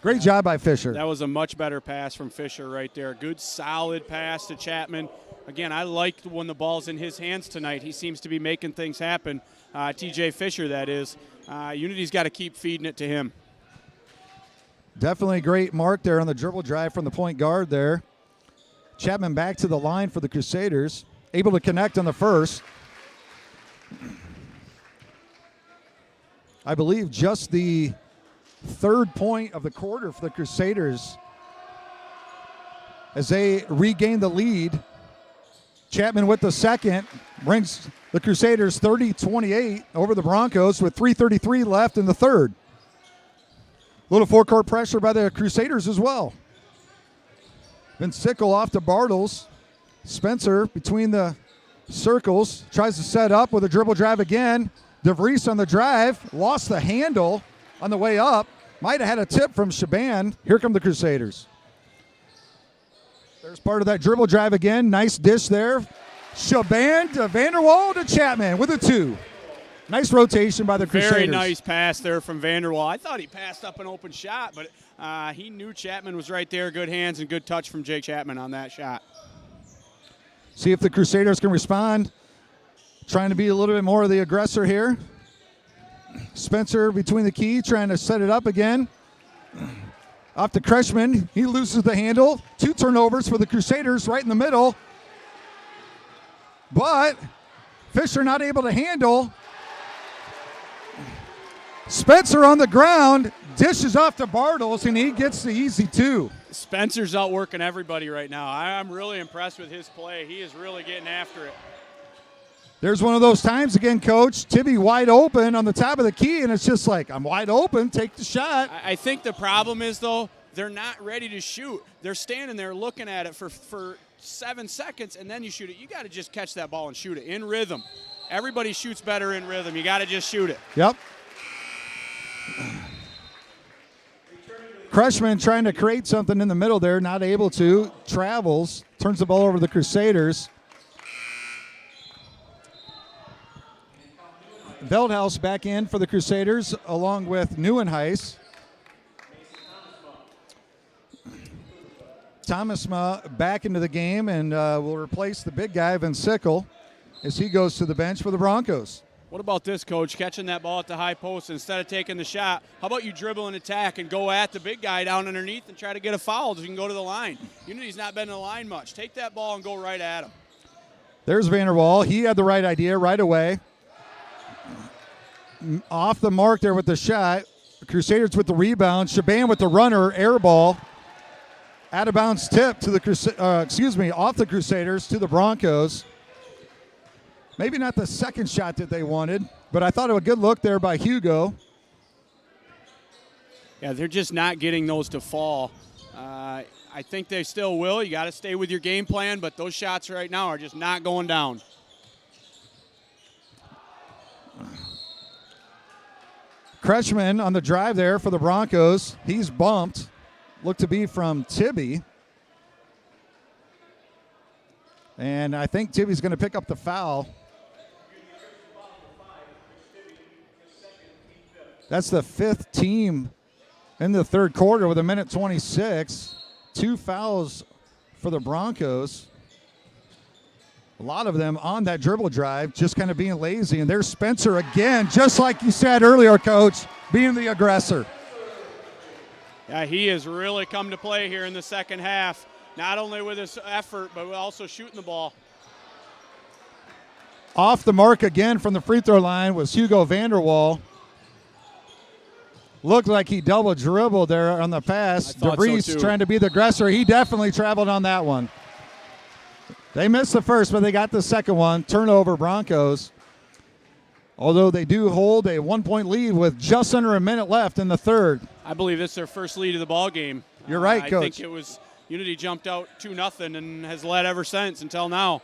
Speaker 1: Great job by Fisher.
Speaker 2: That was a much better pass from Fisher right there. Good, solid pass to Chapman. Again, I like when the ball's in his hands tonight. He seems to be making things happen. TJ Fisher, that is. Unity's got to keep feeding it to him.
Speaker 1: Definitely a great mark there on the dribble drive from the point guard there. Chapman back to the line for the Crusaders. Able to connect on the first. I believe just the third point of the quarter for the Crusaders as they regain the lead. Chapman with the second brings the Crusaders 30-28 over the Broncos with 3:33 left in the third. Little forecourt pressure by the Crusaders as well. Then Sickle off to Bartles. Spencer between the circles. Tries to set up with a dribble drive again. DeVries on the drive. Lost the handle on the way up. Might have had a tip from Shaban. Here come the Crusaders. There's part of that dribble drive again. Nice dish there. Shaban to Vanderwall to Chapman with a 2. Nice rotation by the Crusaders.
Speaker 2: Very nice pass there from Vanderwall. I thought he passed up an open shot, but he knew Chapman was right there. Good hands and good touch from Jake Chapman on that shot.
Speaker 1: See if the Crusaders can respond. Trying to be a little bit more of the aggressor here. Spencer between the key, trying to set it up again. Off to Kreshman. He loses the handle. 2 turnovers for the Crusaders right in the middle. But Fisher not able to handle. Spencer on the ground, dishes off to Bartles, and he gets the easy 2.
Speaker 2: Spencer's outworking everybody right now. I'm really impressed with his play. He is really getting after it.
Speaker 1: There's one of those times again, Coach. Tibby wide open on the top of the key, and it's just like, I'm wide open, take the shot.
Speaker 2: I think the problem is, though, they're not ready to shoot. They're standing there looking at it for 7 seconds, and then you shoot it. You got to just catch that ball and shoot it in rhythm. Everybody shoots better in rhythm. You got to just shoot it.
Speaker 1: Yep. Kreshman trying to create something in the middle there, not able to. Travels, turns the ball over to the Crusaders. Veldhouse back in for the Crusaders along with Neuenhuis. Thomasma back into the game and will replace the big guy, Van Sickle, as he goes to the bench for the Broncos.
Speaker 2: What about this, Coach? Catching that ball at the high post instead of taking the shot. How about you dribble and attack and go at the big guy down underneath and try to get a foul so you can go to the line? Unity's not been in the line much. Take that ball and go right at him.
Speaker 1: There's Vanderwall. He had the right idea right away. Off the mark there with the shot. Crusaders with the rebound. Shaban with the runner, air ball. Out of bounds tip to the off the Crusaders to the Broncos. Maybe not the second shot that they wanted, but I thought it was a good look there by Hugo.
Speaker 2: Yeah, they're just not getting those to fall. I think they still will. You got to stay with your game plan, but those shots right now are just not going down.
Speaker 1: Kreshman on the drive there for the Broncos. He's bumped. Looked to be from Tibby. And I think Tibby's going to pick up the foul. That's the 5th team in the third quarter with 1:26. 2 fouls for the Broncos. A lot of them on that dribble drive, just kind of being lazy. And there's Spencer again, just like you said earlier, Coach, being the aggressor.
Speaker 2: Yeah, he has really come to play here in the second half, not only with his effort, but also shooting the ball.
Speaker 1: Off the mark again from the free throw line was Hugo Vanderwall. Looked like he double dribbled there on the pass. DeVries trying to be the aggressor. He definitely traveled on that one. They missed the first, but they got the second one. Turnover, Broncos. Although they do hold a 1-point lead with just under a minute left in the third.
Speaker 2: I believe this is their first lead of the ball game.
Speaker 1: You're right, Coach.
Speaker 2: I think it was Unity jumped out 2-0 and has led ever since until now.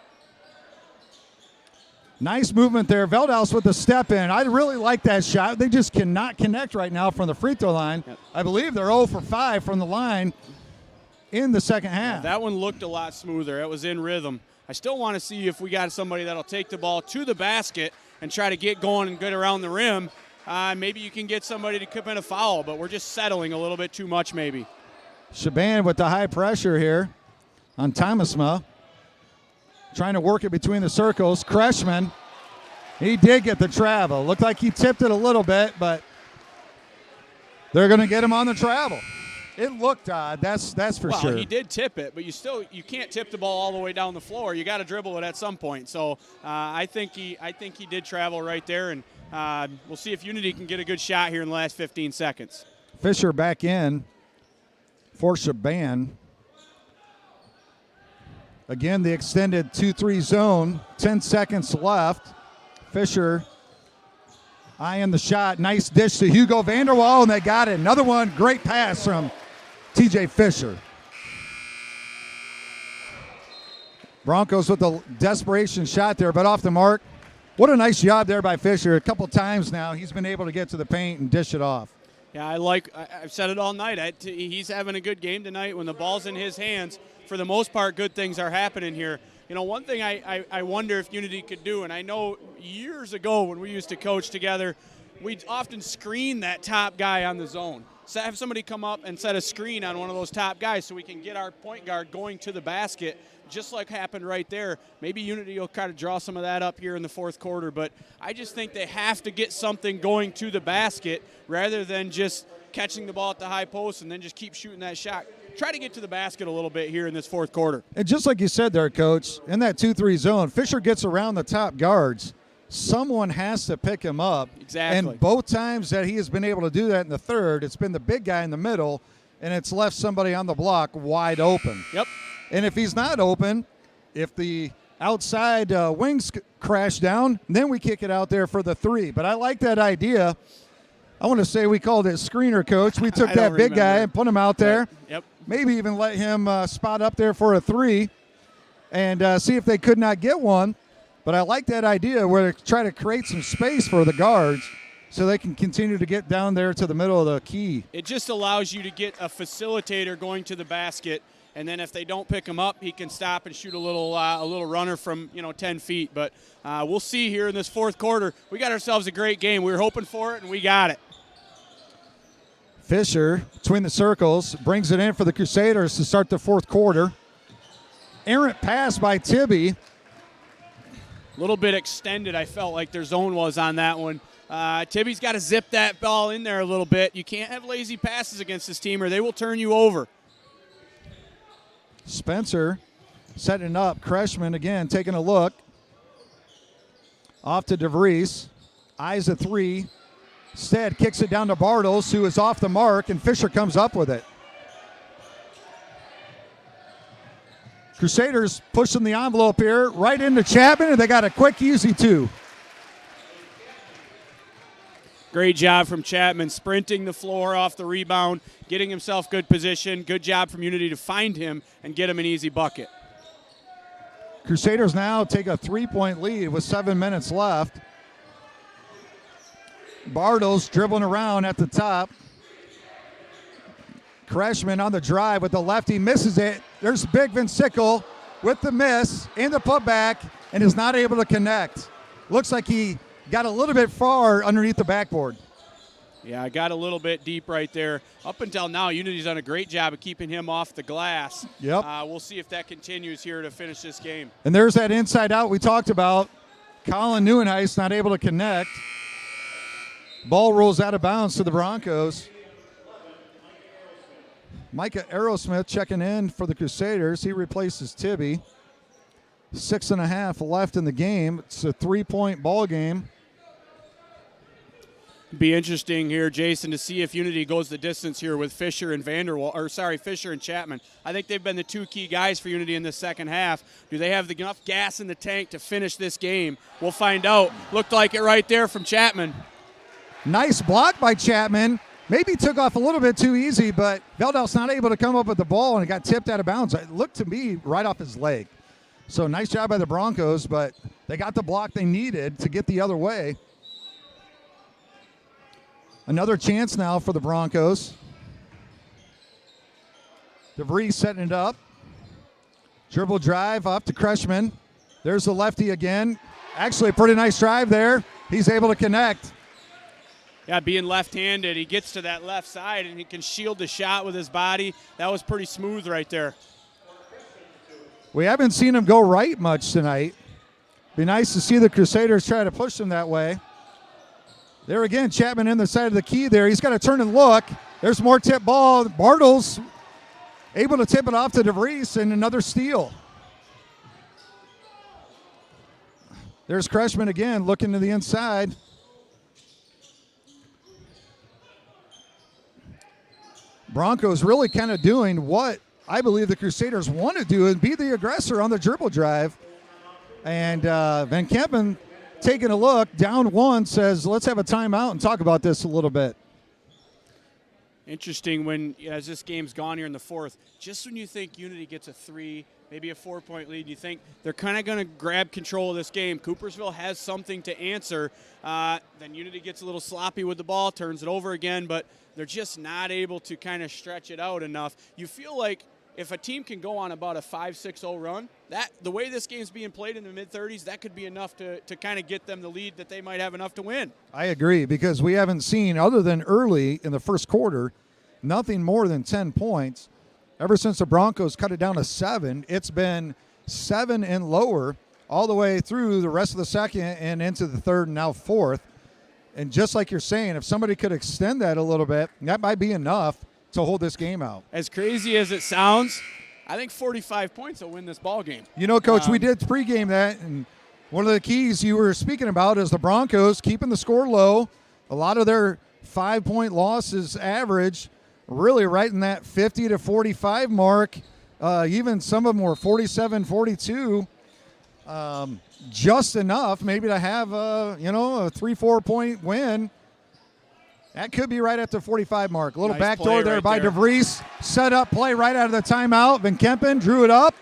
Speaker 1: Nice movement there. Veldhouse with the step in. I really like that shot. They just cannot connect right now from the free throw line. Yep. I believe they're 0 for 5 from the line in the second half.
Speaker 2: Yeah, that one looked a lot smoother. It was in rhythm. I still want to see if we got somebody that'll take the ball to the basket and try to get going and get around the rim. Maybe you can get somebody to commit a foul, but we're just settling a little bit too much maybe.
Speaker 1: Shaban with the high pressure here on Thomasma. Trying to work it between the circles. Kreshman, he did get the travel. Looked like he tipped it a little bit, but they're going to get him on the travel. It looked odd, that's for sure.
Speaker 2: Well, he did tip it, but you can't tip the ball all the way down the floor. You got to dribble it at some point. So I think he did travel right there, and we'll see if Unity can get a good shot here in the last 15 seconds.
Speaker 1: Fisher back in for Shaban. Again, the extended 2-3 zone, 10 seconds left. Fisher Eyeing the shot. Nice dish to Hugo Vanderwall, and they got it. Another one. Great pass from TJ Fisher. Broncos with a desperation shot there, but off the mark. What a nice job there by Fisher. A couple times now he's been able to get to the paint and dish it off.
Speaker 2: Yeah, I've said it all night. He's having a good game tonight. When the ball's in his hands, for the most part, good things are happening here. You know, one thing I wonder if Unity could do, and I know years ago when we used to coach together, we'd often screen that top guy on the zone. So have somebody come up and set a screen on one of those top guys so we can get our point guard going to the basket, just like happened right there. Maybe Unity will kind of draw some of that up here in the fourth quarter, but I just think they have to get something going to the basket rather than just catching the ball at the high post and then just keep shooting that shot. Try to get to the basket a little bit here in this fourth quarter.
Speaker 1: And just like you said there, Coach, in that 2-3 zone, Fisher gets around the top guards. Someone has to pick him up.
Speaker 2: Exactly.
Speaker 1: And both times that he has been able to do that in the third, it's been the big guy in the middle, and it's left somebody on the block wide open.
Speaker 2: Yep.
Speaker 1: And if he's not open, if the outside wings crash down, then we kick it out there for the three. But I like that idea. I want to say we called it screener, Coach. We took that big guy and put him out there.
Speaker 2: Right. Yep.
Speaker 1: Maybe even let him spot up there for a three and see if they could not get one. But I like that idea where they try to create some space for the guards so they can continue to get down there to the middle of the key.
Speaker 2: It just allows you to get a facilitator going to the basket, and then if they don't pick him up, he can stop and shoot a little runner from 10 feet. But we'll see here in this fourth quarter. We got ourselves a great game. We were hoping for it, and we got it.
Speaker 1: Fisher, between the circles, brings it in for the Crusaders to start the fourth quarter. Errant pass by Tibby.
Speaker 2: A little bit extended, I felt like their zone was on that one. Tibby's got to zip that ball in there a little bit. You can't have lazy passes against this team or they will turn you over.
Speaker 1: Spencer setting it up. Kreshman again taking a look. Off to DeVries. Eyes a three. Stead kicks it down to Bartles, who is off the mark, and Fisher comes up with it. Crusaders pushing the envelope here, right into Chapman, and they got a quick, easy two.
Speaker 2: Great job from Chapman, sprinting the floor off the rebound, getting himself good position. Good job from Unity to find him and get him an easy bucket.
Speaker 1: Crusaders now take a 3-point lead with 7 minutes left. Bartles dribbling around at the top. Kreshman on the drive with the lefty, misses it. There's Big Vincicle with the miss and the putback and is not able to connect. Looks like he got a little bit far underneath the backboard.
Speaker 2: Yeah, I got a little bit deep right there. Up until now, Unity's done a great job of keeping him off the glass.
Speaker 1: Yep.
Speaker 2: We'll see if that continues here to finish this game.
Speaker 1: And there's that inside out we talked about. Colin Neuenhuis not able to connect. Ball rolls out of bounds to the Broncos. Micah Aerosmith checking in for the Crusaders. He replaces Tibby. 6.5 left in the game. It's a 3-point ball game.
Speaker 2: Be interesting here, Jason, to see if Unity goes the distance here with Fisher and Fisher and Chapman. I think they've been the two key guys for Unity in the second half. Do they have enough gas in the tank to finish this game? We'll find out. Looked like it right there from Chapman.
Speaker 1: Nice block by Chapman. Maybe took off a little bit too easy, but Veldel's not able to come up with the ball, and it got tipped out of bounds. It looked to me right off his leg. So nice job by the Broncos, but they got the block they needed to get the other way. Another chance now for the Broncos. DeVries setting it up. Dribble drive up to Kreshman. There's the lefty again. Actually a pretty nice drive there. He's able to connect.
Speaker 2: Yeah, being left-handed, he gets to that left side and he can shield the shot with his body. That was pretty smooth right there.
Speaker 1: We haven't seen him go right much tonight. Be nice to see the Crusaders try to push him that way. There again, Chapman in the side of the key there. He's got to turn and look. There's more tip ball. Bartles able to tip it off to DeVries, and another steal. There's Kreshman again looking to the inside. Broncos really kind of doing what I believe the Crusaders want to do and be the aggressor on the dribble drive. And Van Kempen taking a look, down one, says, let's have a timeout and talk about this a little bit.
Speaker 2: Interesting when, as this game's gone here in the fourth, just when you think Unity gets a 3, maybe a 4-point lead, you think they're kind of going to grab control of this game. Coopersville has something to answer. Then Unity gets a little sloppy with the ball, turns it over again, but they're just not able to kind of stretch it out enough. You feel like if a team can go on about a 5-6-0 run, that the way this game's being played in the mid-30s, that could be enough to kind of get them the lead that they might have enough to win.
Speaker 1: I agree, because we haven't seen, other than early in the first quarter, nothing more than 10 points. Ever since the Broncos cut it down to 7, it's been 7 and lower all the way through the rest of the second and into the third and now fourth. And just like you're saying, if somebody could extend that a little bit, that might be enough to hold this game out.
Speaker 2: As crazy as it sounds, I think 45 points will win this ball game.
Speaker 1: You know, Coach, we did pregame that, and one of the keys you were speaking about is the Broncos keeping the score low. A lot of their 5-point losses average really right in that 50 to 45 mark. Even some of them were 47, 42. Just enough maybe to have a 3-4 point win. That could be right at the 45 mark. A little
Speaker 2: Nice
Speaker 1: backdoor
Speaker 2: play
Speaker 1: there
Speaker 2: right
Speaker 1: by
Speaker 2: there.
Speaker 1: DeVries. Set up play right out of the timeout. Van Kempen drew it up.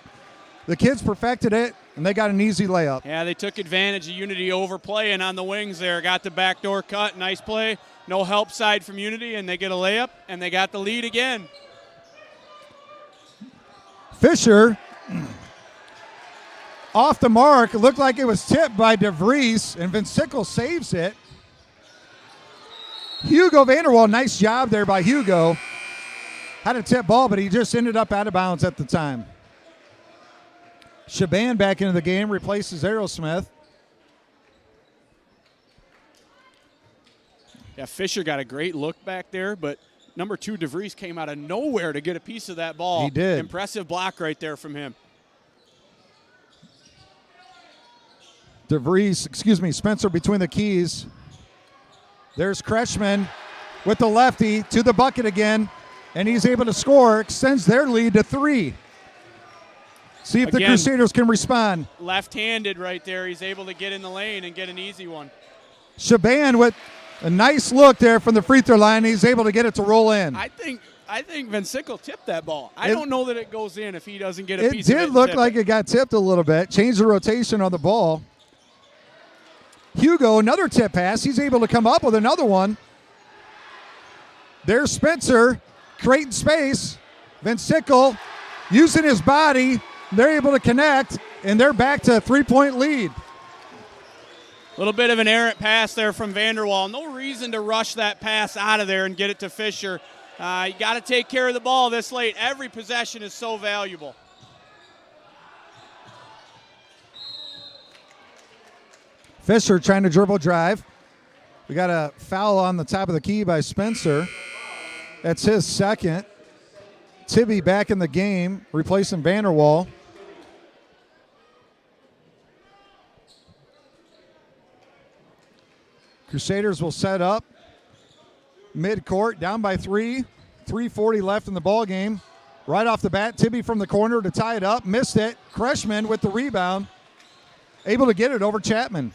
Speaker 1: The kids perfected it, and they got an easy layup.
Speaker 2: Yeah, they took advantage of Unity overplaying on the wings there. Got the backdoor cut. Nice play. No help side from Unity, and they get a layup, and they got the lead again.
Speaker 1: Fisher off the mark. It looked like it was tipped by DeVries, and Van Sickle saves it. Hugo Vanderwall, nice job there by Hugo. Had a tip ball, but he just ended up out of bounds at the time. Shaban back into the game, replaces Aerosmith.
Speaker 2: Yeah, Fisher got a great look back there, but number 2, DeVries, came out of nowhere to get a piece of that ball.
Speaker 1: He did.
Speaker 2: Impressive block right there from him.
Speaker 1: Spencer between the keys. There's Kretschmann with the lefty to the bucket again, and he's able to score, extends their lead to 3. See if the
Speaker 2: Again,
Speaker 1: Crusaders can respond.
Speaker 2: Left-handed right there. He's able to get in the lane and get an easy one.
Speaker 1: Shaban with a nice look there from the free throw line. He's able to get it to roll in.
Speaker 2: I think Van Sickle tipped that ball. I don't know that it goes in if he doesn't get a piece
Speaker 1: It
Speaker 2: of it.
Speaker 1: did look like it got tipped a little bit. Changed the rotation on the ball. Hugo, another tip pass. He's able to come up with another one. There's Spencer creating space. Van Sickle using his body. They're able to connect, and they're back to a 3-point lead.
Speaker 2: A little bit of an errant pass there from Vanderwall. No reason to rush that pass out of there and get it to Fisher. You got to take care of the ball this late. Every possession is so valuable.
Speaker 1: Fisher trying to dribble drive. We got a foul on the top of the key by Spencer. That's his second. Tibby back in the game, replacing Vanderwall. Crusaders will set up mid-court, down by 3. 3:40 left in the ball game. Right off the bat, Tibby from the corner to tie it up. Missed it. Kretschmann with the rebound. Able to get it over Chapman.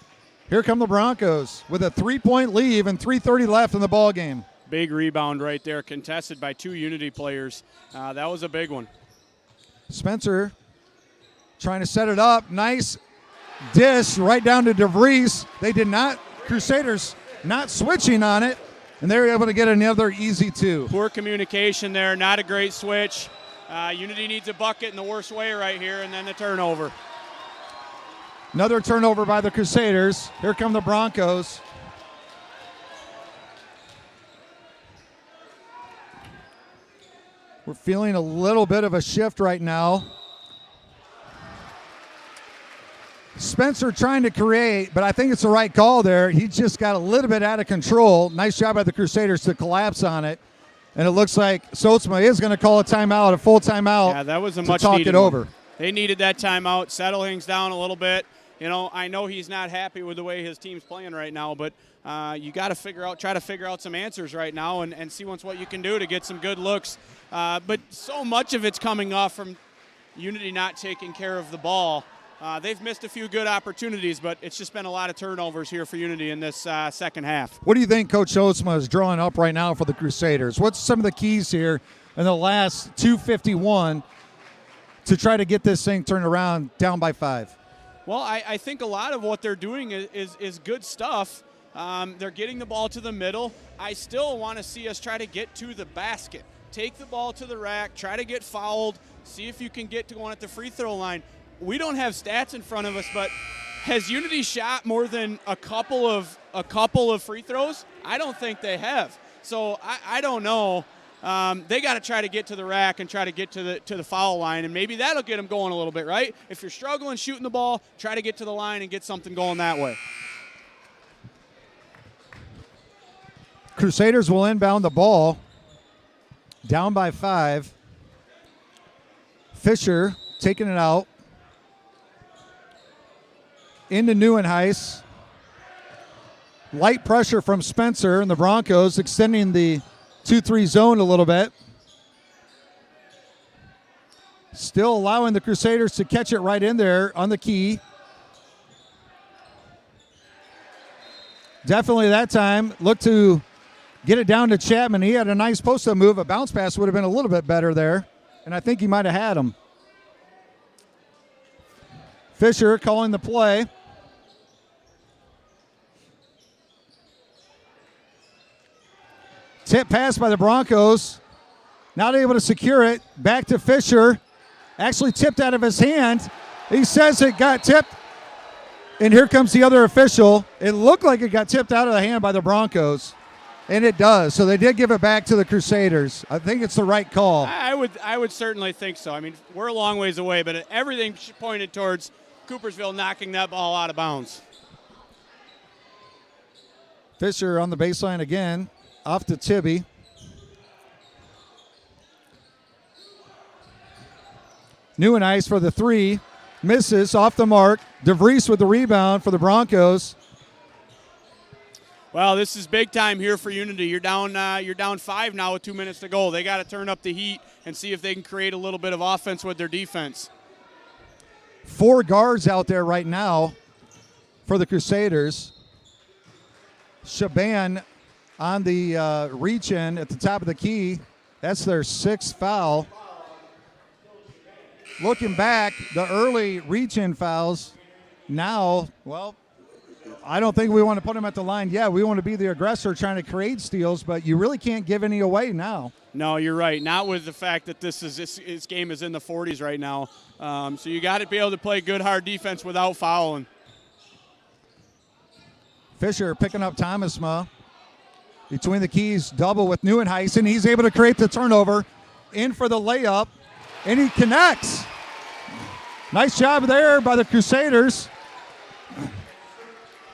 Speaker 1: Here come the Broncos with a 3-point lead and 3:30 left in the ball game.
Speaker 2: Big rebound right there, contested by 2 Unity players. That was a big one.
Speaker 1: Spencer trying to set it up. Nice dish right down to DeVries. They did not, Crusaders not switching on it, and they were able to get another easy 2.
Speaker 2: Poor communication there, not a great switch. Unity needs a bucket in the worst way right here, and then the turnover.
Speaker 1: Another turnover by the Crusaders. Here come the Broncos. We're feeling a little bit of a shift right now. Spencer trying to create, but I think it's the right call there. He just got a little bit out of control. Nice job by the Crusaders to collapse on it. And it looks like Sotsma is going to call a timeout, a full timeout.
Speaker 2: Yeah, that was a
Speaker 1: to
Speaker 2: much
Speaker 1: talk
Speaker 2: needed
Speaker 1: it over.
Speaker 2: one. They needed that timeout, settle things down a little bit. You know, I know he's not happy with the way his team's playing right now, but you got to try to figure out some answers right now and see what you can do to get some good looks. But so much of it's coming off from Unity not taking care of the ball. they've missed a few good opportunities, but it's just been a lot of turnovers here for Unity in this second half.
Speaker 1: What do you think Coach Oatsma is drawing up right now for the Crusaders? What's some of the keys here in the last 2:51 to try to get this thing turned around down by 5?
Speaker 2: Well, I think a lot of what they're doing is good stuff. They're getting the ball to the middle. I still want to see us try to get to the basket. Take the ball to the rack, try to get fouled, see if you can get to one at the free throw line. We don't have stats in front of us, but has Unity shot more than a couple of free throws? I don't think they have. So I don't know. They got to try to get to the rack and try to get to the foul line, and maybe that'll get them going a little bit, right? If you're struggling shooting the ball, try to get to the line and get something going that way.
Speaker 1: Crusaders will inbound the ball, down by 5. Fisher taking it out. Into Neuenhuis. Light pressure from Spencer and the Broncos, extending the 2-3 zone a little bit. Still allowing the Crusaders to catch it right in there on the key. Definitely that time. Look to get it down to Chapman. He had a nice post-up move. A bounce pass would have been a little bit better there, and I think he might have had him. Fisher calling the play. Tip pass by the Broncos. Not able to secure it. Back to Fisher. Actually tipped out of his hand. He says it got tipped. And here comes the other official. It looked like it got tipped out of the hand by the Broncos. And it does. So they did give it back to the Crusaders. I think it's the right call.
Speaker 2: I would certainly think so. I mean, we're a long ways away, but everything pointed towards Coopersville knocking that ball out of bounds.
Speaker 1: Fisher on the baseline again. Off to Tibby. Neuenhuis for the 3. Misses off the mark. DeVries with the rebound for the Broncos.
Speaker 2: Well, this is big time here for Unity. You're down 5 now with 2 minutes to go. They got to turn up the heat and see if they can create a little bit of offense with their defense.
Speaker 1: 4 guards out there right now for the Crusaders. Shaban on the reach-in at the top of the key. That's their 6th foul. Looking back, the early reach-in fouls now, well, I don't think we want to put them at the line. Yeah, we want to be the aggressor trying to create steals, but you really can't give any away now.
Speaker 2: No, you're right. Not with the fact that this game is in the 40s right now. So you got to be able to play good, hard defense without fouling.
Speaker 1: Fisher picking up Thomasma. Between the keys, double with Neuenhuis, and he's able to create the turnover. In for the layup, and he connects. Nice job there by the Crusaders.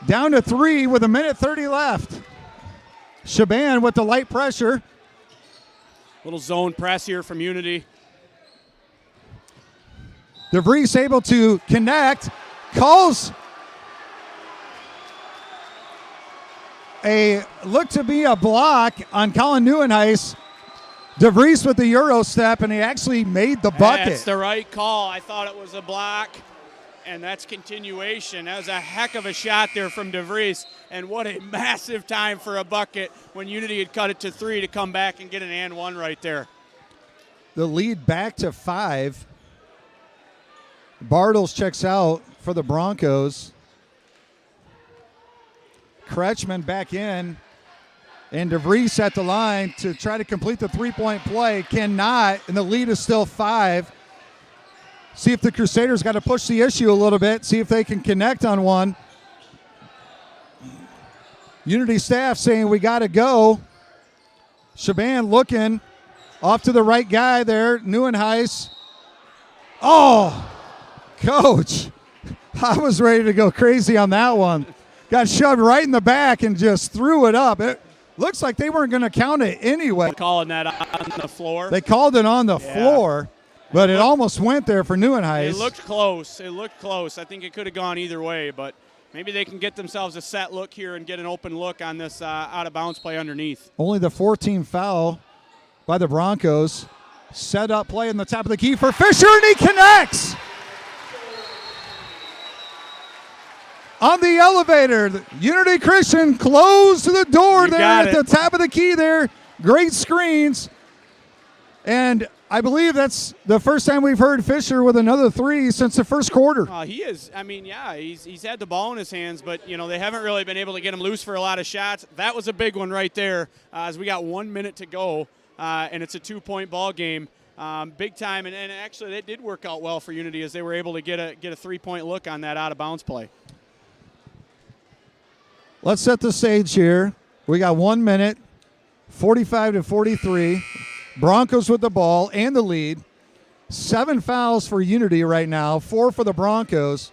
Speaker 1: Down to 3 with 1:30 left. Shaban with the light pressure.
Speaker 2: Little zone press here from Unity.
Speaker 1: DeVries able to connect. Calls look to be a block on Colin Neuenhuis. DeVries with the Euro step, and he actually made the bucket.
Speaker 2: That's the right call. I thought it was a block, and that's continuation. That was a heck of a shot there from DeVries, and what a massive time for a bucket when Unity had cut it to 3 to come back and get an and 1 right there.
Speaker 1: The lead back to 5. Bartles checks out for the Broncos. Kretschmann back in, and DeVries at the line to try to complete the three-point play. Cannot, and the lead is still 5. See if the Crusaders got to push the issue a little bit, see if they can connect on one. Unity staff saying we got to go. Shaban looking off to the right guy there, Neuenhuis. Oh, coach, I was ready to go crazy on that one. Got shoved right in the back and just threw it up. It looks like they weren't going to count it anyway.
Speaker 2: Calling that on the floor.
Speaker 1: They called it on the floor, but it almost went there for Neuenhuis.
Speaker 2: It looked close. It looked close. I think it could have gone either way, but maybe they can get themselves a set look here and get an open look on this out-of-bounds play underneath.
Speaker 1: Only the 14th foul by the on the elevator. Unity Christian closed the door
Speaker 2: You
Speaker 1: there
Speaker 2: got
Speaker 1: at
Speaker 2: it.
Speaker 1: the top of the key there. Great screens. And I believe that's the first time we've heard Fisher with another three since the first quarter.
Speaker 2: He is. I mean, yeah, he's had the ball in his hands, but, they haven't really been able to get him loose for a lot of shots. That was a big one right there as we got 1 minute to go, and it's a 2-point ball game. Big time, and actually that did work out well for Unity as they were able to get a 3-point look on that out-of-bounds play.
Speaker 1: Let's set the stage here. We got 1 minute, 45-43. Broncos with the ball and the lead. 7 fouls for Unity right now, 4 for the Broncos.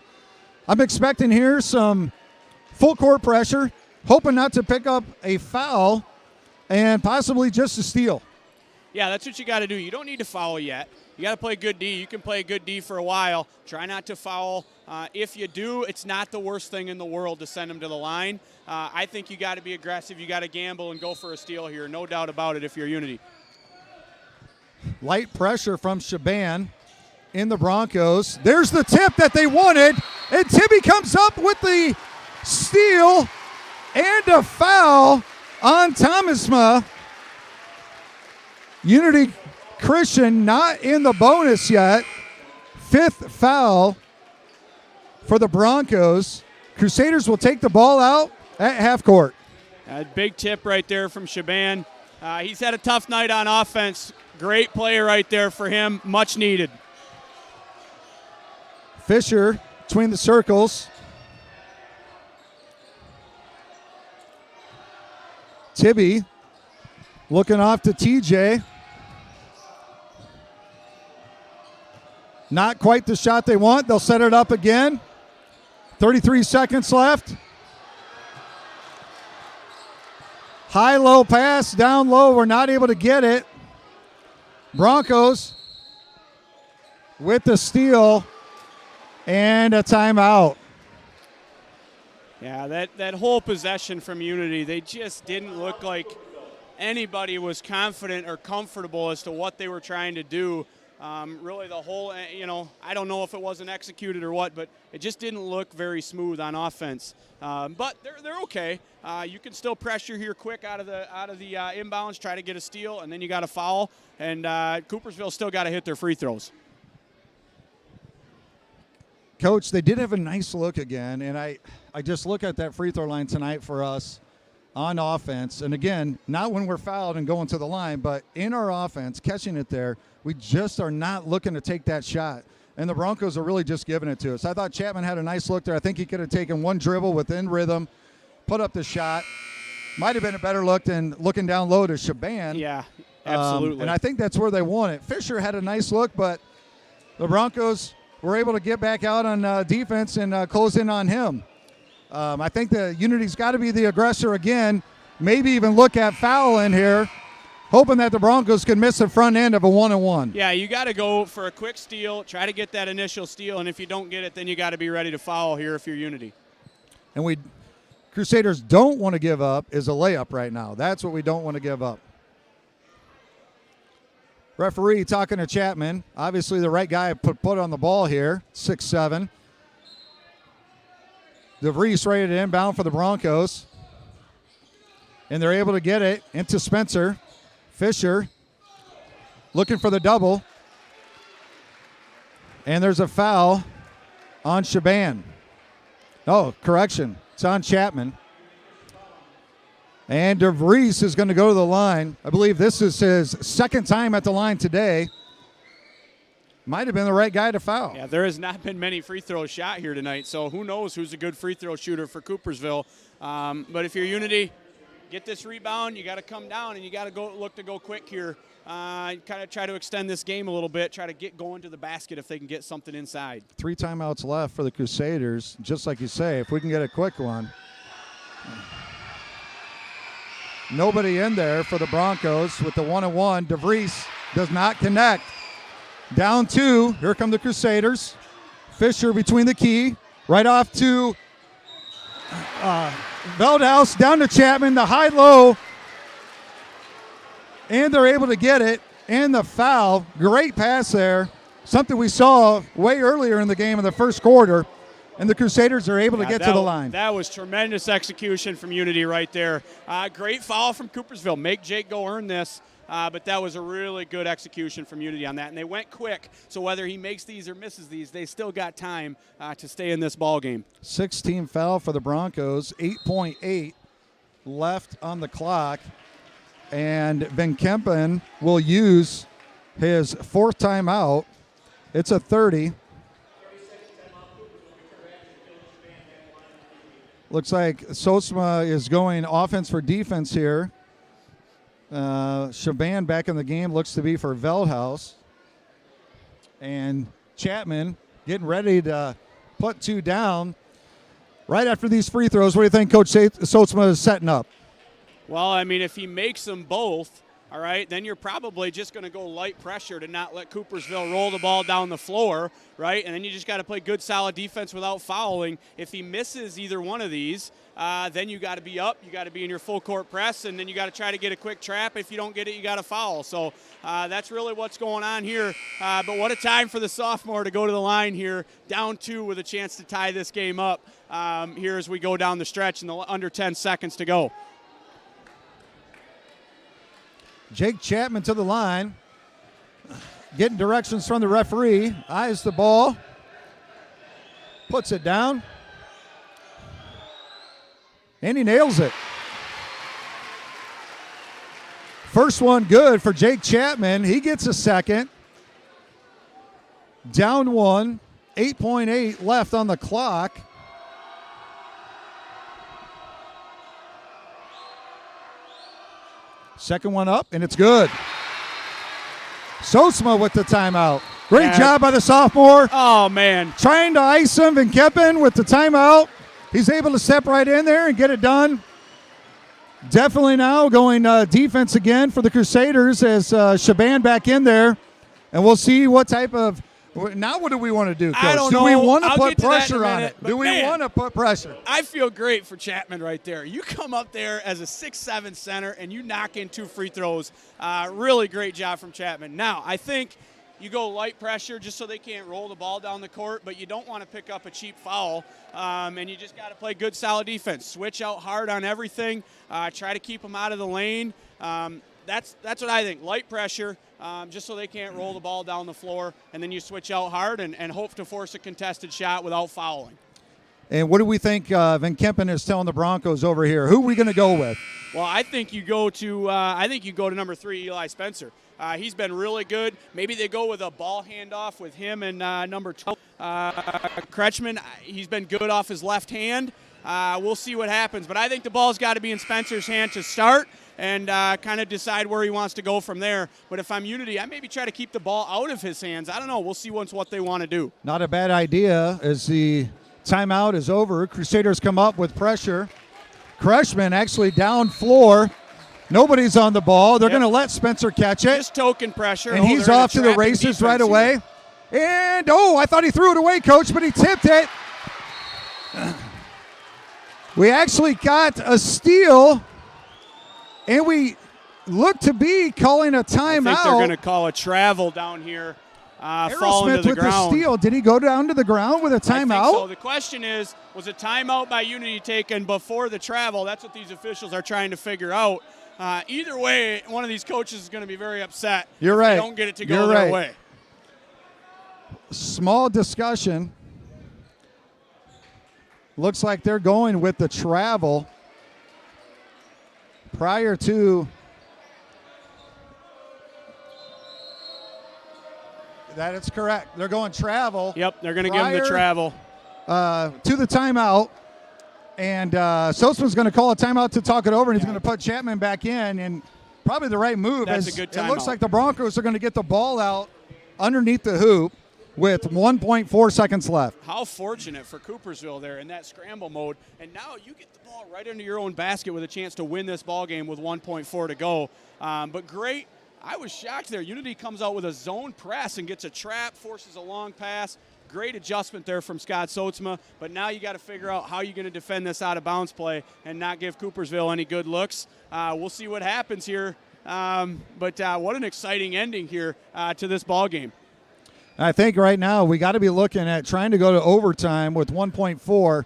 Speaker 1: I'm expecting here some full court pressure, hoping not to pick up a foul and possibly just a steal.
Speaker 2: Yeah, that's what you got to do. You don't need to foul yet. You got to play good D. You can play good D for a while. Try not to foul. If you do, it's not the worst thing in the world to send them to the line. I think you got to be aggressive. You got to gamble and go for a steal here. No doubt about it if you're Unity.
Speaker 1: Light pressure from Shaban in the Broncos. There's the tip that they wanted, and Tibby comes up with the steal and a foul on Thomasma. Unity Christian not in the bonus yet. 5th foul for the Broncos. Crusaders will take the ball out at half court.
Speaker 2: A big tip right there from Shaban. He's had a tough night on offense. Great play right there for him. Much needed.
Speaker 1: Fisher between the circles. Tibby looking off to TJ. Not quite the shot they want. They'll set it up again. 33 seconds left. High-low pass, down low. We're not able to get it. Broncos with the steal and a timeout.
Speaker 2: Yeah, that whole possession from Unity, they just didn't look like anybody was confident or comfortable as to what they were trying to do. Really the whole, I don't know if it wasn't executed or what, but it just didn't look very smooth on offense. But they're okay. You can still pressure here quick out of the inbounds, try to get a steal, and then you got a foul. And Coopersville still got to hit their free throws.
Speaker 1: Coach, they did have a nice look again, and I just look at that free throw line tonight for us on offense. And again, not when we're fouled and going to the line, but in our offense, catching it there, we just are not looking to take that shot. And the Broncos are really just giving it to us. I thought Chapman had a nice look there. I think he could have taken one dribble within rhythm, put up the shot. Might have been a better look than looking down low to Shaban.
Speaker 2: Yeah, absolutely.
Speaker 1: And I think that's where they want it. Fisher had a nice look, but the Broncos were able to get back out on defense and close in on him. I think the Unity's got to be the aggressor again, maybe even look at foul in here, hoping that the Broncos can miss the front end of a 1-on-1.
Speaker 2: Yeah, you got to go for a quick steal, try to get that initial steal, and if you don't get it, then you got to be ready to foul here if you're Unity.
Speaker 1: And Crusaders don't want to give up is a layup right now. That's what we don't want to give up. Referee talking to Chapman. Obviously the right guy put on the ball here, 6'7". DeVries ready to inbound for the Broncos. And they're able to get it into Spencer. Fisher looking for the double. And there's a foul on Shaban. Oh, correction. It's on Chapman. And DeVries is going to go to the line. I believe this is his second time at the line today. Might have been the right guy to foul.
Speaker 2: Yeah, there has not been many free throws shot here tonight, so who knows who's a good free throw shooter for Coopersville. But if you're Unity, get this rebound, you got to come down and you got to look to go quick here. Kind of try to extend this game a little bit, try to get going to the basket if they can get something inside.
Speaker 1: 3 timeouts left for the Crusaders. Just like you say, if we can get a quick one. Nobody in there for the Broncos with the 1-on-1. DeVries does not connect. Down 2. Here come the Crusaders. Fisher between the key. Right off to Veldhouse. Down to Chapman. The high-low. And they're able to get it. And the foul. Great pass there. Something we saw way earlier in the game in the first quarter. and the Crusaders are able to get to the line.
Speaker 2: That was tremendous execution from Unity right there. Great foul from Coopersville. Make Jake go earn this. But that was a really good execution from Unity on that. And they went quick, so whether he makes these or misses these, they still got time to stay in this ball game.
Speaker 1: 16 foul for the Broncos, 8.8 left on the clock. And Van Kempen will use his 4th timeout. It's a 30. Looks like Sosma is going offense for defense here. Shaban back in the game, looks to be for Veldhouse. And Chapman getting ready to put 2 down. Right after these free throws, what do you think Coach Sosma is setting up?
Speaker 2: Well, I mean, if he makes them both, all right, then you're probably just going to go light pressure to not let Coopersville roll the ball down the floor, right? And then you just got to play good, solid defense without fouling. If he misses either one of these, then you got to be up. You got to be in your full court press, and then you got to try to get a quick trap. If you don't get it, you got to foul. So that's really what's going on here. But what a time for the sophomore to go to the line here, down 2 with a chance to tie this game up here as we go down the stretch in the under 10 seconds to go.
Speaker 1: Jake Chapman to the line, getting directions from the referee, eyes the ball, puts it down, and he nails it. First one good for Jake Chapman. He gets a second. Down 1, 8.8 left on the clock. Second one up, and it's good. Sosma with the timeout. Great job by the sophomore.
Speaker 2: Oh, man.
Speaker 1: Trying to ice him. Van Kempen with the timeout. He's able to step right in there and get it done. Definitely now going defense again for the Crusaders as Shaban back in there. And we'll see what type of – now what do we want to do, Coach?
Speaker 2: I don't
Speaker 1: do
Speaker 2: know.
Speaker 1: we want to
Speaker 2: I'll
Speaker 1: put
Speaker 2: get to that in a
Speaker 1: pressure on
Speaker 2: minute,
Speaker 1: it? Do we
Speaker 2: man,
Speaker 1: want to put pressure?
Speaker 2: I feel great for Chapman right there. You come up there as a 6'7" center and you knock in 2 free throws. Really great job from Chapman. Now, I think you go light pressure just so they can't roll the ball down the court, but you don't want to pick up a cheap foul, and you just got to play good, solid defense. Switch out hard on everything. Try to keep them out of the lane. That's what I think. Light pressure, just so they can't roll the ball down the floor, and then you switch out hard and hope to force a contested shot without fouling.
Speaker 1: And what do we think Van Kempen is telling the Broncos over here? Who are we going to go with?
Speaker 2: Well, I think you go to number 3, Eli Spencer. He's been really good. Maybe they go with a ball handoff with him and number 12. Kretschmann, he's been good off his left hand. We'll see what happens. But I think the ball's got to be in Spencer's hand to start and kind of decide where he wants to go from there. But if I'm Unity, I maybe try to keep the ball out of his hands. I don't know. We'll see what they want to do.
Speaker 1: Not a bad idea as the timeout is over. Crusaders come up with pressure. Kretschmann actually down floor. Nobody's on the ball. They're going to let Spencer catch it.
Speaker 2: Just token pressure.
Speaker 1: And he's off to the races right away. And, I thought he threw it away, Coach, but he tipped it. We actually got a steal, and we look to be calling a timeout.
Speaker 2: I think they're going to call a travel down here. Falling to the
Speaker 1: with
Speaker 2: ground.
Speaker 1: The steal. Did he go down to the ground with a timeout?
Speaker 2: I think so. The question is, was a timeout by Unity taken before the travel? That's what these officials are trying to figure out. Either way, one of these coaches is going to be very upset.
Speaker 1: You're right.
Speaker 2: They don't get it to go their way.
Speaker 1: Small discussion. Looks like they're going with the travel prior to. That is correct. They're going travel.
Speaker 2: Yep, they're going to give him the travel.
Speaker 1: To the timeout. And Sosman's going to call a timeout to talk it over, and he's going to put Chapman back in. And probably the right move.
Speaker 2: That's a good timeout.
Speaker 1: It looks like the Broncos are going to get the ball out underneath the hoop with 1.4 seconds left.
Speaker 2: How fortunate for Coopersville there in that scramble mode. And now you get the ball right into your own basket with a chance to win this ball game with 1.4 to go. But great. I was shocked there. Unity comes out with a zone press and gets a trap, forces a long pass. Great adjustment there from Scott Soetsma. But now you got to figure out how you're going to defend this out-of-bounds play and not give Coopersville any good looks. We'll see what happens here. But what an exciting ending here to this ball game.
Speaker 1: I think right now we got to be looking at trying to go to overtime with 1.4.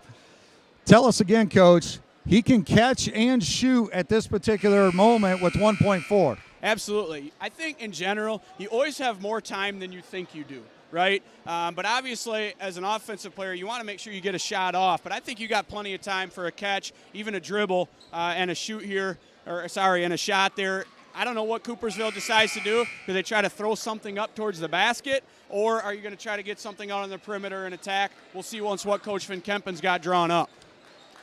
Speaker 1: Tell us again, Coach, he can catch and shoot at this particular moment with 1.4.
Speaker 2: Absolutely. I think in general, you always have more time than you think you do, right? But obviously, as an offensive player, you want to make sure you get a shot off. But I think you got plenty of time for a catch, even a dribble, and a shoot here, and a shot there. I don't know what Coopersville decides to do. Do they try to throw something up towards the basket, or are you going to try to get something out on the perimeter and attack? We'll see once what Coach Van Kempen's got drawn up.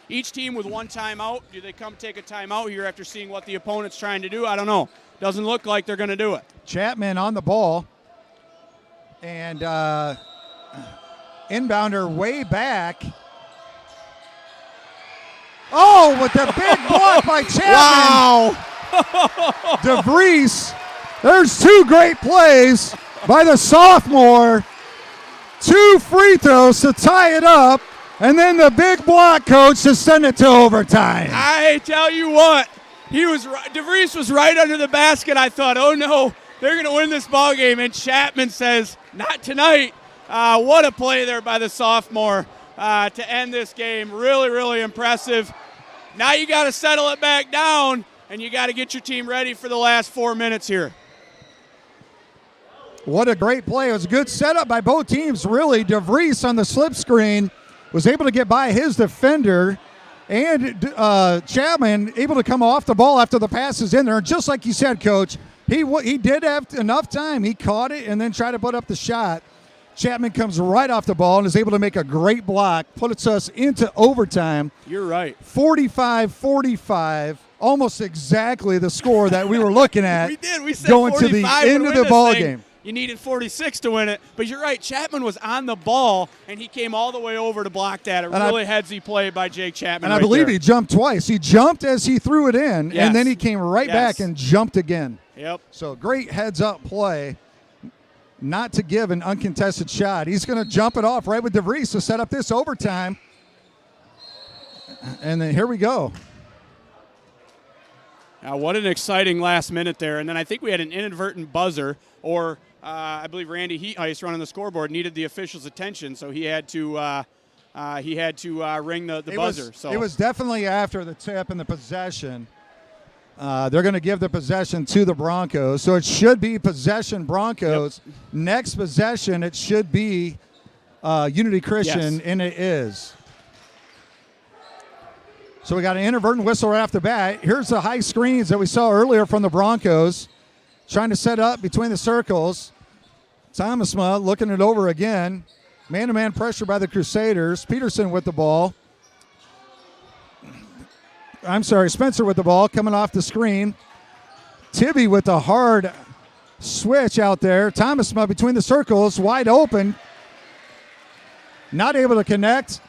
Speaker 2: Each team with one timeout. Do they come take a timeout here after seeing what the opponent's trying to do? I don't know. Doesn't look like they're going to do it.
Speaker 1: Chapman on the ball. And inbounder way back. Oh, with the big block by Chapman.
Speaker 2: Wow.
Speaker 1: DeVries. There's two great plays by the sophomore. 2 free throws to tie it up. And then the big block, Coach, to send it to overtime.
Speaker 2: I tell you what, DeVries was right under the basket. I thought, oh no, they're going to win this ball game. And Chapman says, not tonight. What a play there by the sophomore to end this game. Really, really impressive. Now you got to settle it back down, and you got to get your team ready for the last 4 minutes here.
Speaker 1: What a great play. It was a good setup by both teams, really. DeVries on the slip screen was able to get by his defender, and Chapman able to come off the ball after the pass is in there. And just like you said, Coach, he did have enough time. He caught it and then tried to put up the shot. Chapman comes right off the ball and is able to make a great block, puts us into overtime.
Speaker 2: You're right.
Speaker 1: 45-45, almost exactly the score that we were looking at.
Speaker 2: We did. We said
Speaker 1: going to the end of the ball game.
Speaker 2: You needed 46 to win it, but you're right. Chapman was on the ball, and he came all the way over to block that. A really headsy play by Jake Chapman.
Speaker 1: And I believe he jumped twice. He jumped as he threw it in, and then he came right back and jumped again.
Speaker 2: Yep.
Speaker 1: So great heads-up play, not to give an uncontested shot. He's going to jump it off right with DeVries to set up this overtime. And then here we go.
Speaker 2: Now, what an exciting last minute there. And then I think we had an inadvertent buzzer, or I believe Randy Heatheist running the scoreboard needed the official's attention, so he had to ring the buzzer. So
Speaker 1: it was definitely after the tip and the possession. They're going to give the possession to the Broncos, so it should be possession Broncos. Yep. Next possession, it should be Unity Christian, and it is. So we got an inadvertent whistle right off the bat. Here's the high screens that we saw earlier from the Broncos. Trying to set up between the circles. Thomasma looking it over again. Man-to-man pressure by the Crusaders. Peterson with the ball. Spencer with the ball coming off the screen. Tibby with the hard switch out there. Thomasma between the circles, wide open. Not able to connect.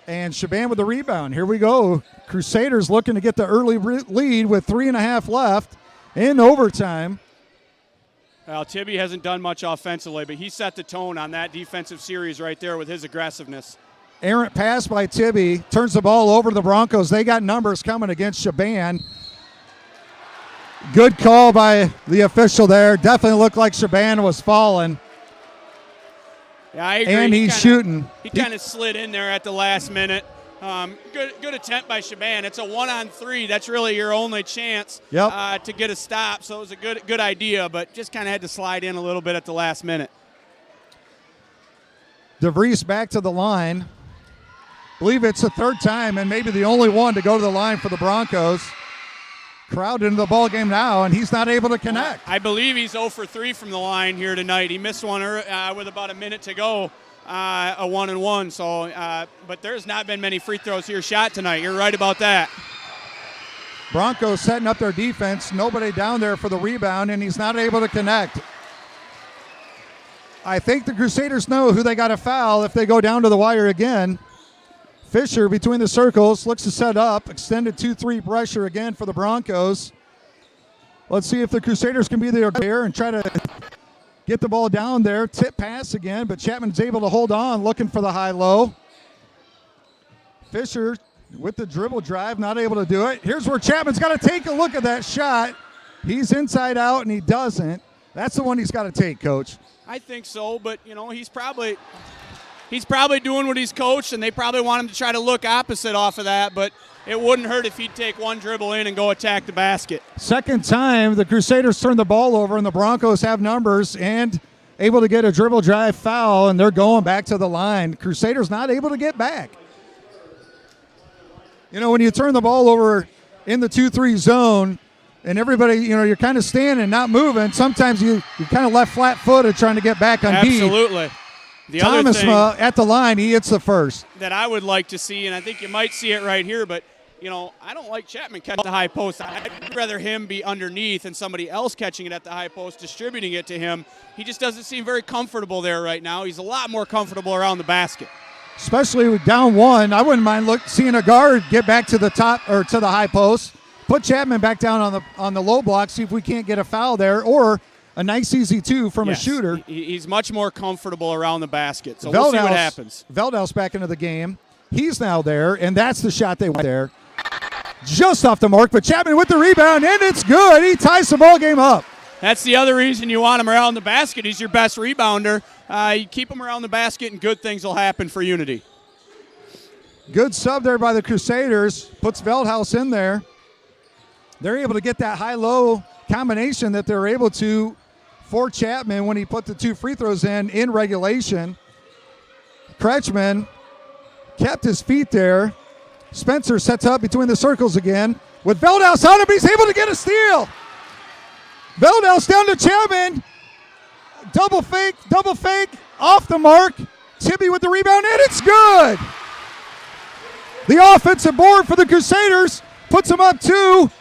Speaker 1: And Shaban with the rebound. Here we go. Crusaders looking to get the early lead with 3.5 left in overtime.
Speaker 2: Well, Tibby hasn't done much offensively, but he set the tone on that defensive series right there with his aggressiveness.
Speaker 1: Errant pass by Tibby. Turns the ball over to the Broncos. They got numbers coming against Shaban. Good call by the official there. Definitely looked like Shaban was falling.
Speaker 2: Yeah, I agree.
Speaker 1: And he's shooting.
Speaker 2: He kind of slid in there at the last minute. Good attempt by Shaban. It's a 1-on-3. That's really your only chance to get a stop. So it was a good idea, but just kind of had to slide in a little bit at the last minute. DeVries
Speaker 1: back to the line. Believe it's the third time and maybe the only one to go to the line for the Broncos. Crowd into the ball game now, and he's not able to connect.
Speaker 2: I believe he's 0 for 3 from the line here tonight. He missed one with about a minute to go. A 1-and-1. So, but there's not been many free throws here shot tonight. You're right about that.
Speaker 1: Broncos setting up their defense. Nobody down there for the rebound, and he's not able to connect. I think the Crusaders know who they got to foul if they go down to the wire again. Fisher between the circles looks to set up. Extended 2-3 pressure again for the Broncos. Let's see if the Crusaders can be there and try to get the ball down there. Tip pass again, but Chapman's able to hold on, looking for the high-low. Fisher with the dribble drive, not able to do it. Here's where Chapman's got to take a look at that shot. He's inside out, and he doesn't. That's the one he's got to take, Coach.
Speaker 2: I think so, but he's probably doing what he's coached, and they probably want him to try to look opposite off of that, but it wouldn't hurt if he'd take one dribble in and go attack the basket.
Speaker 1: Second time the Crusaders turn the ball over, and the Broncos have numbers and able to get a dribble drive foul, and they're going back to the line. Crusaders not able to get back. When you turn the ball over in the 2-3 zone and everybody, you're kind of standing, not moving, sometimes you kind of left flat-footed trying to get back on beat.
Speaker 2: Absolutely. The other
Speaker 1: Thomas
Speaker 2: thing
Speaker 1: at the line, he hits the first.
Speaker 2: that I would like to see, and I think you might see it right here, but I don't like Chapman catching the high post. I'd rather him be underneath and somebody else catching it at the high post, distributing it to him. He just doesn't seem very comfortable there right now. He's a lot more comfortable around the basket.
Speaker 1: Especially with down one, I wouldn't mind seeing a guard get back to the top or to the high post. Put Chapman back down on the low block, see if we can't get a foul there, or a nice easy two from a shooter.
Speaker 2: He's much more comfortable around the basket, so we'll see what happens.
Speaker 1: Veldhouse back into the game. He's now there, and that's the shot they want there. Just off the mark, but Chapman with the rebound, and it's good. He ties the ball game up.
Speaker 2: That's the other reason you want him around the basket. He's your best rebounder. You keep him around the basket, and good things will happen for Unity.
Speaker 1: Good sub there by the Crusaders. Puts Veldhouse in there. They're able to get that high-low combination that they're able to for Chapman when he put the 2 free throws in regulation. Kretschmann kept his feet there. Spencer sets up between the circles again. With Veldhouse on him, he's able to get a steal. Veldhouse down to Chapman. Double fake, off the mark. Tibby with the rebound, and it's good. The offensive board for the Crusaders puts him up 2.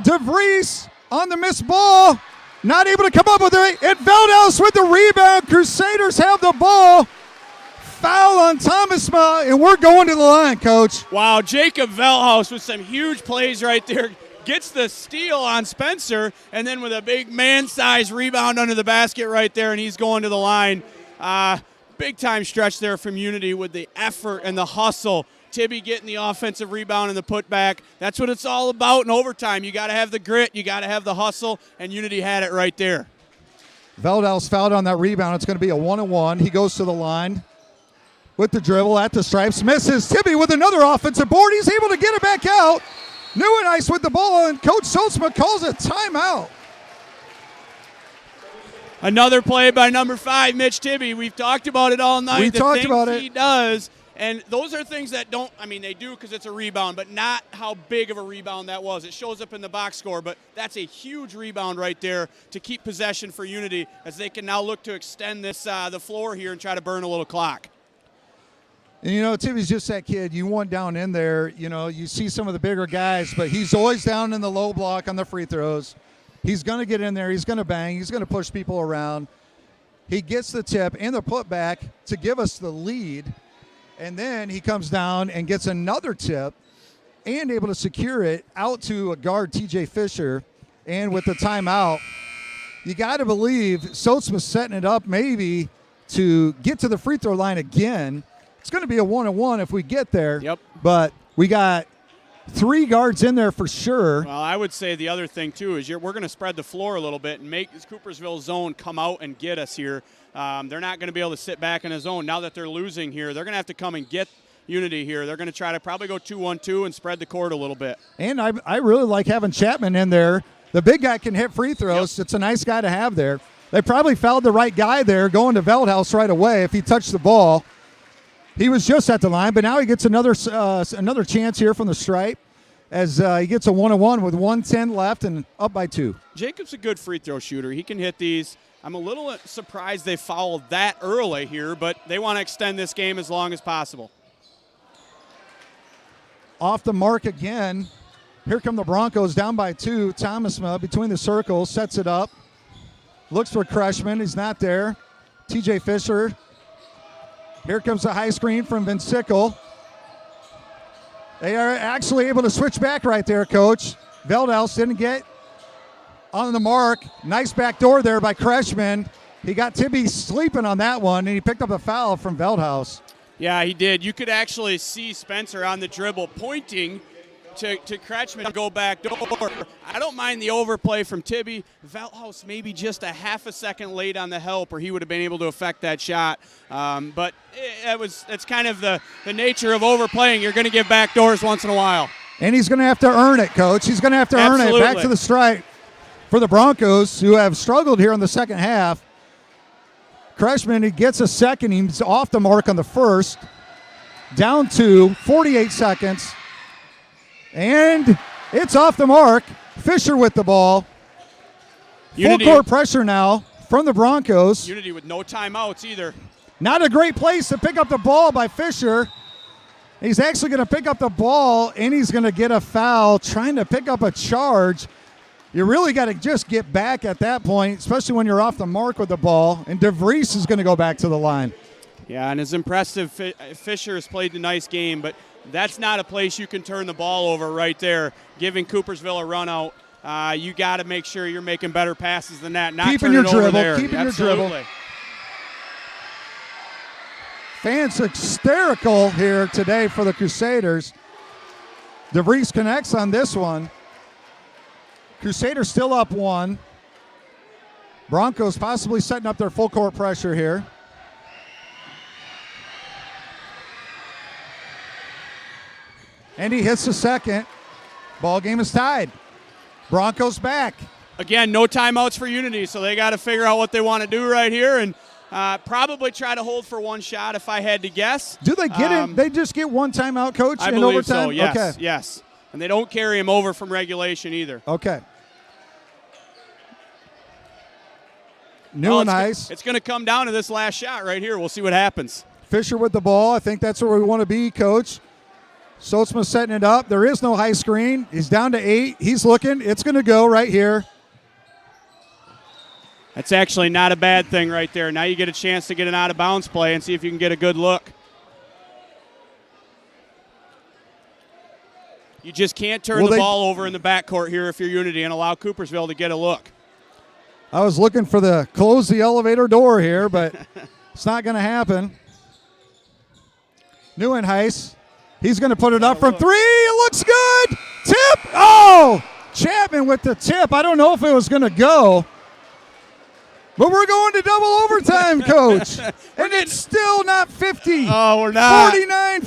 Speaker 1: DeVries on the missed ball. Not able to come up with it. And Veldhouse with the rebound. Crusaders have the ball. Foul on Thomasma, and we're going to the line, Coach.
Speaker 2: Wow, Jacob Veldhouse with some huge plays right there. Gets the steal on Spencer, and then with a big man-sized rebound under the basket right there, and he's going to the line. Big-time stretch there from Unity with the effort and the hustle. Tibby getting the offensive rebound and the putback. That's what it's all about in overtime. You got to have the grit, you got to have the hustle, and Unity had it right there.
Speaker 1: Veldhouse fouled on that rebound. It's going to be a 1-on-1. He goes to the line with the dribble at the stripes. Misses. Tibby with another offensive board. He's able to get it back out. Nieuwenhuis with the ball, and Coach Schultzma calls a timeout.
Speaker 2: Another play by number 5, Mitch Tibby. We've talked about it all night. The things he does, and those are things that they do because it's a rebound, but not how big of a rebound that was. It shows up in the box score, but that's a huge rebound right there to keep possession for Unity as they can now look to extend this the floor here and try to burn a little clock.
Speaker 1: And, Tibby's just that kid. You want down in there. You see some of the bigger guys, but he's always down in the low block on the free throws. He's going to get in there. He's going to bang. He's going to push people around. He gets the tip and the putback to give us the lead. And then he comes down and gets another tip and able to secure it out to a guard, TJ Fisher. And with the timeout, you got to believe Schultzma's setting it up maybe to get to the free throw line again. It's going to be a 1-on-1 if we get there.
Speaker 2: Yep.
Speaker 1: But we got 3 guards in there for sure.
Speaker 2: Well, I would say the other thing, too, is we're going to spread the floor a little bit and make this Coopersville zone come out and get us here. They're not going to be able to sit back in a zone. Now that they're losing here, they're going to have to come and get Unity here. They're going to try to probably go 2-1-2 and spread the court a little bit.
Speaker 1: And I really like having Chapman in there. The big guy can hit free throws. Yep. It's a nice guy to have there. They probably fouled the right guy there going to Veldhouse right away if he touched the ball. He was just at the line, but now he gets another chance here from the stripe as he gets a 1-on-1 with 1:10 left and up by 2.
Speaker 2: Jacob's a good free throw shooter. He can hit these. I'm a little surprised they fouled that early here, but they want to extend this game as long as possible.
Speaker 1: Off the mark again. Here come the Broncos down by 2. Thomasma between the circles, sets it up. Looks for Kretschmann. He's not there. TJ Fisher. Here comes a high screen from Van Sickle. They are actually able to switch back right there, Coach. Veldhouse didn't get on the mark. Nice back door there by Kretschmann. He got Tibby sleeping on that one, and he picked up a foul from Veldhouse.
Speaker 2: Yeah, he did. You could actually see Spencer on the dribble pointing to Kretschmann to go back door. I don't mind the overplay from Tibby. Velthouse maybe just a half a second late on the help, or he would have been able to affect that shot. But it's kind of the nature of overplaying. You're going to give back doors once in a while.
Speaker 1: And he's going to have to earn it, Coach. He's going to have to earn it. Back to the strike for the Broncos, who have struggled here in the second half. Kretschmann, he gets a second. He's off the mark on the first. Down to 48 seconds. And it's off the mark. Fisher with the ball. Full court pressure now from the Broncos.
Speaker 2: Unity with no timeouts either.
Speaker 1: Not a great place to pick up the ball by Fisher. He's actually going to pick up the ball, and he's going to get a foul trying to pick up a charge. You really got to just get back at that point, especially when you're off the mark with the ball. And DeVries is going to go back to the line.
Speaker 2: Yeah, and as impressive, Fisher has played a nice game, but that's not a place you can turn the ball over right there, giving Coopersville a run out. You got to make sure you're making better passes than that. Not
Speaker 1: keeping your dribble,
Speaker 2: there.
Speaker 1: Keeping your dribble. Fans hysterical here today for the Crusaders. DeVries connects on this one. Crusaders still up one. Broncos possibly setting up their full court pressure here. And he hits the second. Ball game is tied. Broncos back.
Speaker 2: Again, no timeouts for Unity, so they got to figure out what they want to do right here and probably try to hold for one shot if I had to guess.
Speaker 1: Do they get in? They just get one timeout, Coach,
Speaker 2: I
Speaker 1: in
Speaker 2: believe
Speaker 1: overtime?
Speaker 2: So, yes,
Speaker 1: okay.
Speaker 2: yes. And they don't carry him over from regulation either.
Speaker 1: Okay. New and ice.
Speaker 2: It's going to come down to this last shot right here. We'll see what happens.
Speaker 1: Fisher with the ball. I think that's where we want to be, Coach. Sotsma setting it up. There is no high screen. He's down to 8. He's looking. It's going to go right here.
Speaker 2: That's actually not a bad thing right there. Now you get a chance to get an out-of-bounds play and see if you can get a good look. You just can't turn the ball over in the backcourt here if you're Unity and allow Coopersville to get a look.
Speaker 1: I was looking for the close the elevator door here, but it's not going to happen. Neuenhuis. He's going to put it up from 3. It looks good. Tip. Oh, Chapman with the tip. I don't know if it was going to go. But we're going to double overtime, Coach. And it's still not 50.
Speaker 2: Oh, we're not.
Speaker 1: 49-49.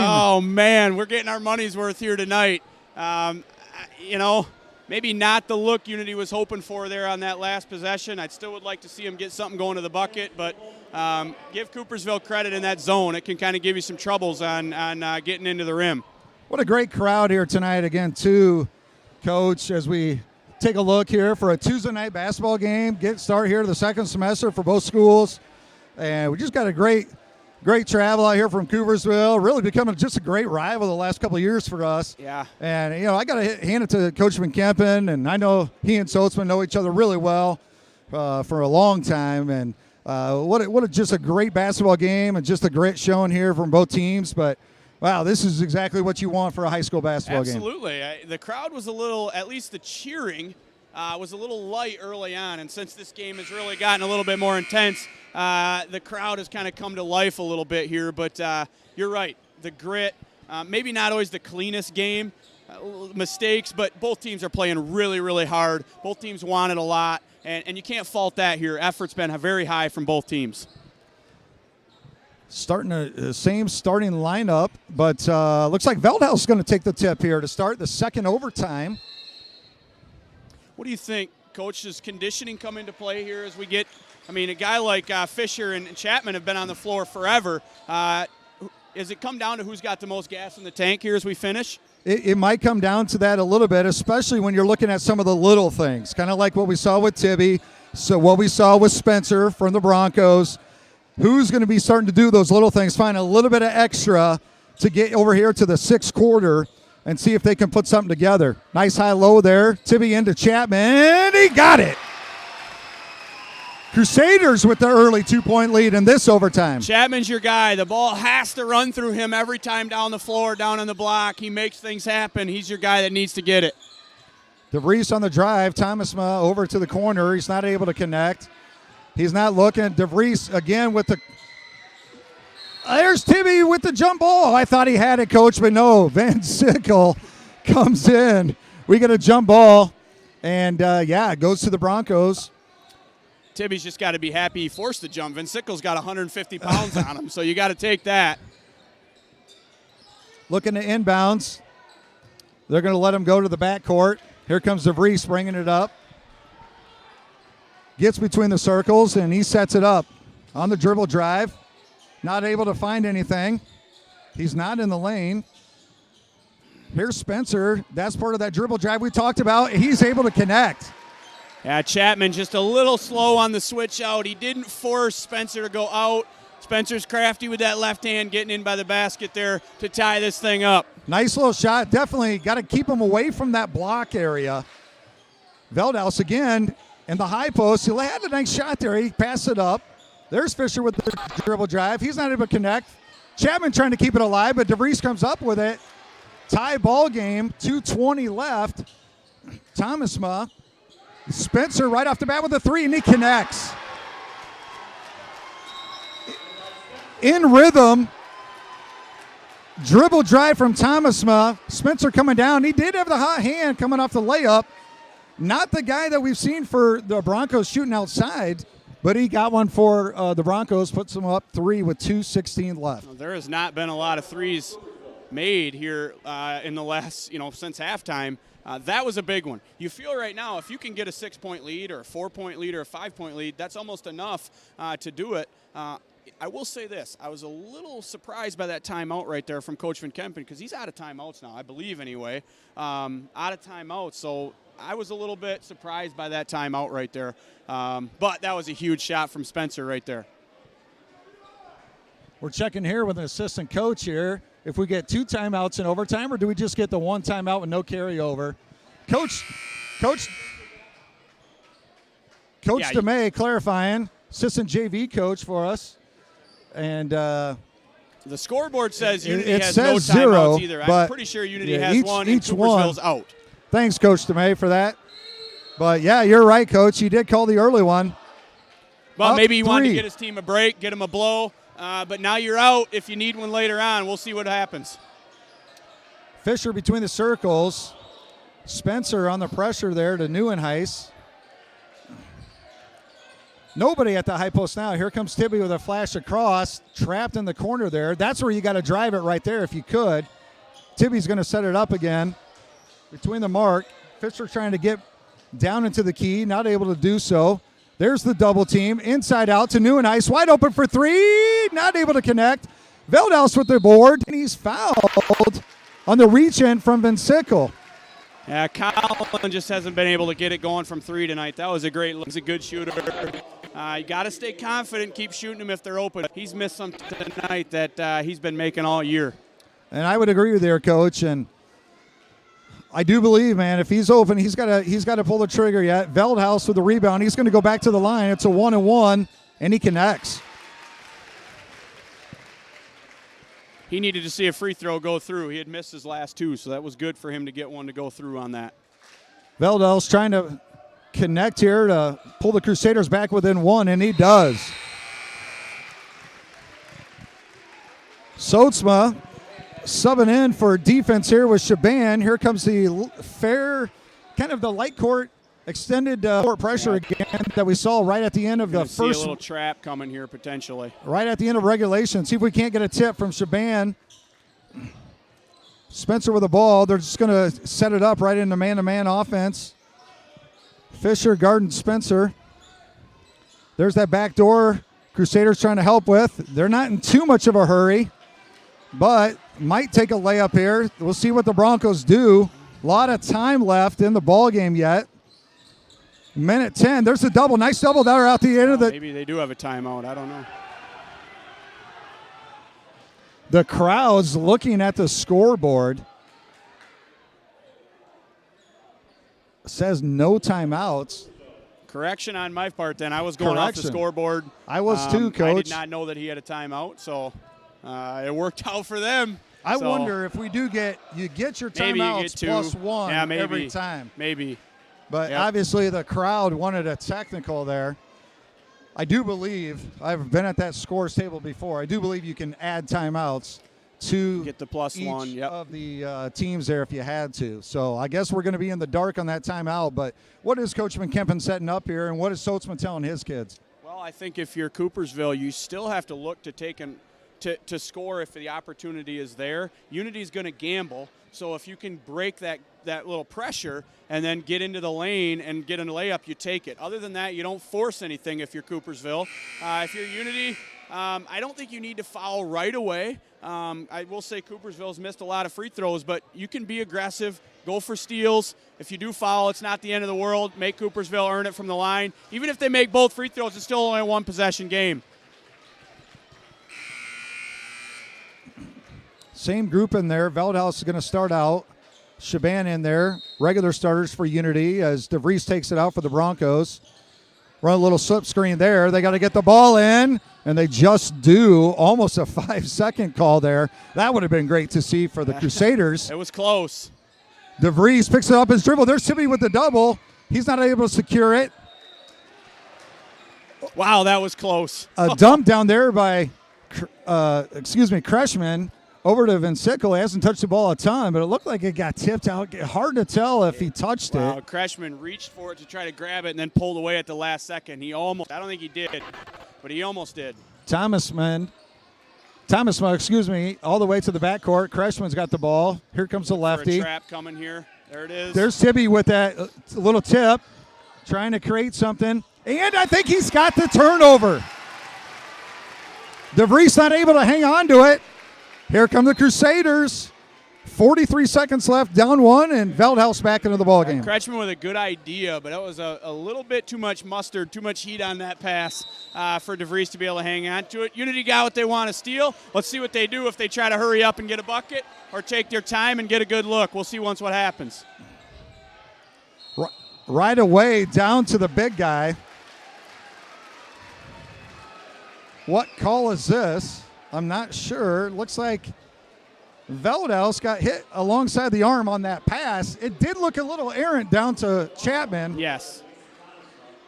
Speaker 2: Oh, man. We're getting our money's worth here tonight. Maybe not the look Unity was hoping for there on that last possession. I still would like to see him get something going to the bucket, but give Coopersville credit in that zone. It can kind of give you some troubles on getting into the rim.
Speaker 1: What a great crowd here tonight again, too, Coach, as we take a look here for a Tuesday night basketball game. Get start here the second semester for both schools. And we just got a great travel out here from Coopersville. Really becoming just a great rival the last couple of years for us.
Speaker 2: Yeah.
Speaker 1: And, I got to hand it to Coach McKempen, and I know he and Sotsman know each other really well for a long time. And just a great basketball game and just a great showing here from both teams. But, wow, this is exactly what you want for a high school basketball game.
Speaker 2: Absolutely. The crowd was a little, at least the cheering was a little light early on. And since this game has really gotten a little bit more intense, the crowd has kind of come to life a little bit here. But you're right. The grit, maybe not always the cleanest game, mistakes, but both teams are playing really, really hard. Both teams wanted a lot. And you can't fault that here. Effort's been very high from both teams.
Speaker 1: Starting the same starting lineup, but looks like Veldhouse is going to take the tip here to start the second overtime.
Speaker 2: What do you think, Coach? Does conditioning come into play here as we get – a guy like Fisher and Chapman have been on the floor forever. Does it come down to who's got the most gas in the tank here as we finish?
Speaker 1: It might come down to that a little bit, especially when you're looking at some of the little things, kind of like what we saw with Tibby, so what we saw with Spencer from the Broncos. Who's going to be starting to do those little things, find a little bit of extra to get over here to the sixth quarter and see if they can put something together. Nice high-low there. Tibby into Chapman, and he got it. Crusaders with the early 2-point lead in this overtime.
Speaker 2: Chapman's your guy. The ball has to run through him every time down the floor, down on the block. He makes things happen. He's your guy that needs to get it.
Speaker 1: DeVries on the drive. Thomasma over to the corner. He's not able to connect. He's not looking. DeVries again with the There's Timmy with the jump ball. I thought he had it, Coach, but no. Van Sickle comes in. We get a jump ball, and, it goes to the Broncos.
Speaker 2: Tibby's just got to be happy he forced the jump. Van Sickle's got 150 pounds on him, so you got to take that.
Speaker 1: Looking to inbounds. They're going to let him go to the backcourt. Here comes DeVries bringing it up. Gets between the circles, and he sets it up on the dribble drive. Not able to find anything. He's not in the lane. Here's Spencer. That's part of that dribble drive we talked about. He's able to connect.
Speaker 2: Yeah, Chapman just a little slow on the switch out. He didn't force Spencer to go out. Spencer's crafty with that left hand, getting in by the basket there to tie this thing up.
Speaker 1: Nice little shot. Definitely got to keep him away from that block area. Veldhuis again in the high post. He had a nice shot there. He passed it up. There's Fisher with the dribble drive. He's not able to connect. Chapman trying to keep it alive, but DeVries comes up with it. Tie ball game, 2:20 left. Thomasma. Spencer right off the bat with a three, and he connects. In rhythm. Dribble drive from Thomasma. Spencer coming down. He did have the hot hand coming off the layup. Not the guy that we've seen for the Broncos shooting outside, but he got one for the Broncos, puts them up 3 with 2:16 left.
Speaker 2: Well, there has not been a lot of threes made here in the last, since halftime. That was a big one. You feel right now, if you can get a 6-point lead or a 4-point lead or a 5-point lead, that's almost enough to do it. I will say this. I was a little surprised by that timeout right there from Coach Van Kempen because he's out of timeouts now, I believe anyway. Out of timeouts, so I was a little bit surprised by that timeout right there. But that was a huge shot from Spencer right there.
Speaker 1: We're checking here with an assistant coach here. If we get 2 timeouts in overtime, or do we just get the 1 timeout with no carryover? Coach DeMay clarifying, assistant JV coach for us. And
Speaker 2: the scoreboard says Unity
Speaker 1: it
Speaker 2: has
Speaker 1: says
Speaker 2: no
Speaker 1: 0,
Speaker 2: timeouts either. I'm
Speaker 1: but
Speaker 2: pretty sure Unity has one and
Speaker 1: each
Speaker 2: Coopersville's
Speaker 1: one.
Speaker 2: out.
Speaker 1: Thanks, Coach DeMay, for that. But, yeah, you're right, Coach. He did call the early one.
Speaker 2: But maybe he wanted to
Speaker 1: 3.
Speaker 2: get his team a break, get him a blow. But now you're out. If you need one later on, we'll see what happens.
Speaker 1: Fisher between the circles. Spencer on the pressure there to Neuenhuis. Nobody at the high post now. Here comes Tibby with a flash across. Trapped in the corner there. That's where you got to drive it right there if you could. Tibby's going to set it up again. Between the mark. Fisher trying to get down into the key. Not able to do so. There's the double team. Inside out to Neuenhuis. Wide open for 3. Not able to connect. Veldhuis with the board. And he's fouled on the reach in from Van Sickle.
Speaker 2: Yeah, Colin just hasn't been able to get it going from 3 tonight. That was a great look. He's a good shooter. You got to stay confident, keep shooting them if they're open. He's missed some tonight that he's been making all year.
Speaker 1: And I would agree with you, Coach. And I do believe, man, if he's open, he's got to pull the trigger yet. Veldhuis with the rebound. He's going to go back to the line. It's a 1-and-1, and he connects.
Speaker 2: He needed to see a free throw go through. He had missed his last 2, so that was good for him to get one to go through on that.
Speaker 1: Veldhuis trying to connect here to pull the Crusaders back within 1, and he does. Sotsma subbing in for defense here with Shaban. Here comes the fair, kind of the light court, extended court pressure again that we saw right at the end of the first.
Speaker 2: See a little trap coming here potentially.
Speaker 1: Right at the end of regulation. See if we can't get a tip from Shaban. Spencer with the ball. They're just going to set it up right into man-to-man offense. Fisher guarding Spencer. There's that back door Crusaders trying to help with. They're not in too much of a hurry, but might take a layup here. We'll see what the Broncos do. A lot of time left in the ball game yet. Minute 10. There's a double. Nice double there out the end of the.
Speaker 2: Maybe they do have a timeout. I don't know.
Speaker 1: The crowd's looking at the scoreboard. Says no timeouts.
Speaker 2: Correction on my part then. I was going off the scoreboard.
Speaker 1: I was too, Coach.
Speaker 2: I did not know that he had a timeout, so it worked out for them.
Speaker 1: I wonder if we do get your timeouts plus 1 every time.
Speaker 2: Maybe.
Speaker 1: But obviously the crowd wanted a technical there. I do believe, I've been at that scores table before, I do believe you can add timeouts to
Speaker 2: Get the plus
Speaker 1: each
Speaker 2: one, yep.
Speaker 1: of the teams there if you had to. So I guess we're going to be in the dark on that timeout. But what is Coach McKempen setting up here, and what is Sotzman telling his kids?
Speaker 2: Well, I think if you're Coopersville, you still have to look to take to score if the opportunity is there. Unity's going to gamble, so if you can break that little pressure and then get into the lane and get a layup, you take it. Other than that, you don't force anything if you're Coopersville. If you're Unity, I don't think you need to foul right away. I will say Coopersville's missed a lot of free throws, but you can be aggressive, go for steals. If you do foul, it's not the end of the world. Make Coopersville earn it from the line. Even if they make both free throws, it's still only a one-possession game.
Speaker 1: Same group in there. Veldhouse is going to start out. Shaban in there. Regular starters for Unity as DeVries takes it out for the Broncos. Run a little slip screen there. They got to get the ball in, and they just do. Almost a 5-second call there. That would have been great to see for the Crusaders.
Speaker 2: It was close.
Speaker 1: DeVries picks it up his dribble. There's Timmy with the double. He's not able to secure it.
Speaker 2: Wow, that was close.
Speaker 1: A dump down there by, Kreshman. Over to Vincicle. He hasn't touched the ball a ton, but it looked like it got tipped out. Hard to tell if he touched it.
Speaker 2: Kreshman reached for it to try to grab it and then pulled away at the last second. I don't think he did, but he almost did.
Speaker 1: Thomasma, all the way to the backcourt. Kreshman's got the ball. Here comes the lefty.
Speaker 2: For a trap coming here. There it is.
Speaker 1: There's Tibby with that little tip, trying to create something. And I think he's got the turnover. DeVries not able to hang on to it. Here come the Crusaders. 43 seconds left, down one, and Veldhouse back into the ballgame.
Speaker 2: Kreshman with a good idea, but that was a little bit too much mustard, too much heat on that pass for DeVries to be able to hang on to it. Unity got what they want to steal. Let's see what they do if they try to hurry up and get a bucket or take their time and get a good look. We'll see once what happens.
Speaker 1: Right away, down to the big guy. What call is this? I'm not sure. Looks like Veldhouse got hit alongside the arm on that pass. It did look a little errant down to Chapman.
Speaker 2: Yes.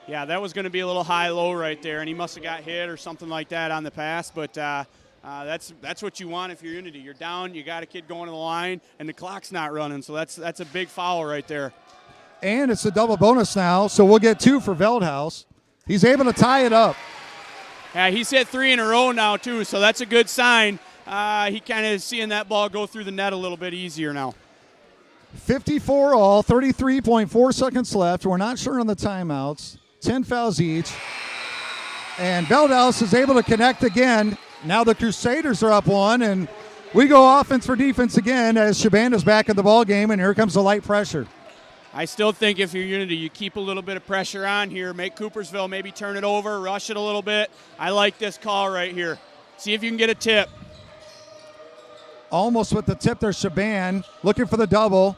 Speaker 2: Yeah, that was going to be a little high-low right there, and he must have got hit or something like that on the pass. But that's what you want if you're Unity. You're down, you got a kid going to the line, and the clock's not running. So that's a big foul right there.
Speaker 1: And it's a double bonus now, so we'll get 2 for Veldhouse. He's able to tie it up.
Speaker 2: Yeah, he's hit 3 in a row now, too, so that's a good sign. He kind of seeing that ball go through the net a little bit easier now.
Speaker 1: 54 all, 33.4 seconds left. We're not sure on the timeouts. 10 fouls each. And Veldhouse is able to connect again. Now the Crusaders are up 1, and we go offense for defense again as Shaban is back in the ball game, and here comes the light pressure.
Speaker 2: I still think if you're Unity, you keep a little bit of pressure on here, make Coopersville maybe turn it over, rush it a little bit. I like this call right here. See if you can get a tip.
Speaker 1: Almost with the tip there, Shaban looking for the double.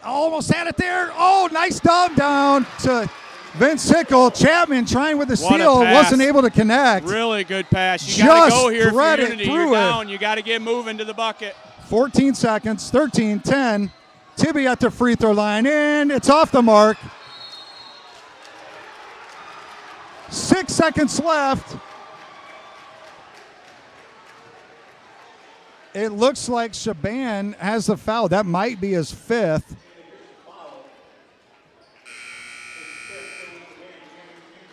Speaker 1: Almost had it there. Oh, nice dump down to Vincicle. Chapman trying with the steal, wasn't able to connect.
Speaker 2: Really good pass. You got to go here for Unity. You're down. You got to get moving to the bucket.
Speaker 1: 14 seconds, 13, 10. Tibby at the free throw line, and it's off the mark. 6 seconds left. It looks like Shaban has the foul. That might be his 5th.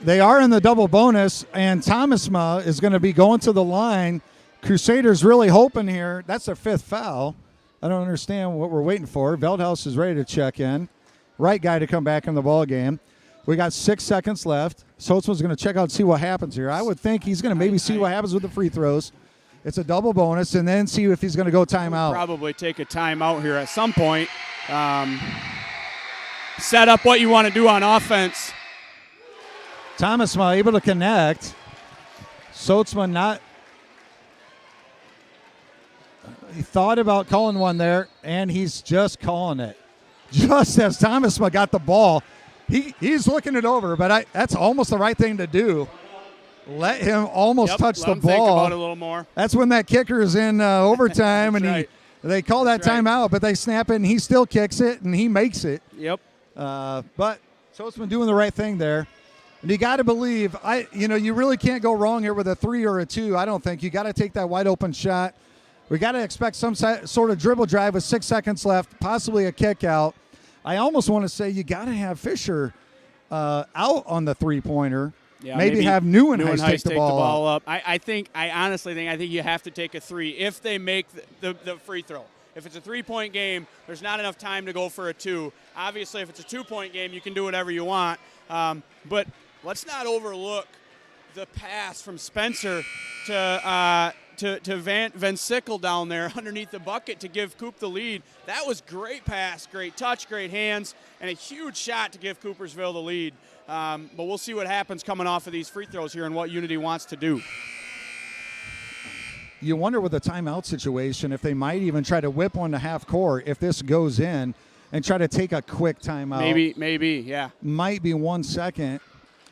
Speaker 1: They are in the double bonus, and Thomasma is going to be going to the line. Crusaders really hoping here. That's their 5th foul. I don't understand what we're waiting for. Veldhouse is ready to check in. Right guy to come back in the ball game. We got 6 seconds left. Sotzman's going to check out and see what happens here. I would think he's going to maybe see what happens with the free throws. It's a double bonus, and then see if he's going to go timeout.
Speaker 2: Probably take a timeout here at some point. Set up what you want to do on offense.
Speaker 1: Thomasma able to connect. Sotzman not. He thought about calling one there, and he's just calling it. Just as Thomasma got the ball, he's looking it over, but that's almost the right thing to do. Let him almost touch the ball.
Speaker 2: Think about it a little more.
Speaker 1: That's when that kicker is in overtime, and
Speaker 2: right.
Speaker 1: they call that timeout, but they snap it, and he still kicks it, and he makes it.
Speaker 2: Yep.
Speaker 1: But Sotzman doing the right thing there. And you got to believe, you really can't go wrong here with a 3 or a 2. I don't think. You got to take that wide open shot. We got to expect some sort of dribble drive with 6 seconds left, possibly a kick out. I almost want to say you got to have Fisher out on the 3-pointer.
Speaker 2: Yeah,
Speaker 1: maybe have Neuenhuis
Speaker 2: take
Speaker 1: the ball
Speaker 2: up. I honestly think you have to take a 3 if they make the free throw. If it's a 3-point game, there's not enough time to go for a 2. Obviously, if it's a 2-point game, you can do whatever you want. But let's not overlook the pass from Spencer to Van Sickle down there underneath the bucket to give Coop the lead. That was great pass, great touch, great hands, and a huge shot to give Coopersville the lead. But we'll see what happens coming off of these free throws here and what Unity wants to do.
Speaker 1: You wonder with the timeout situation if they might even try to whip one to half court if this goes in and try to take a quick timeout.
Speaker 2: Maybe, yeah.
Speaker 1: Might be 1 second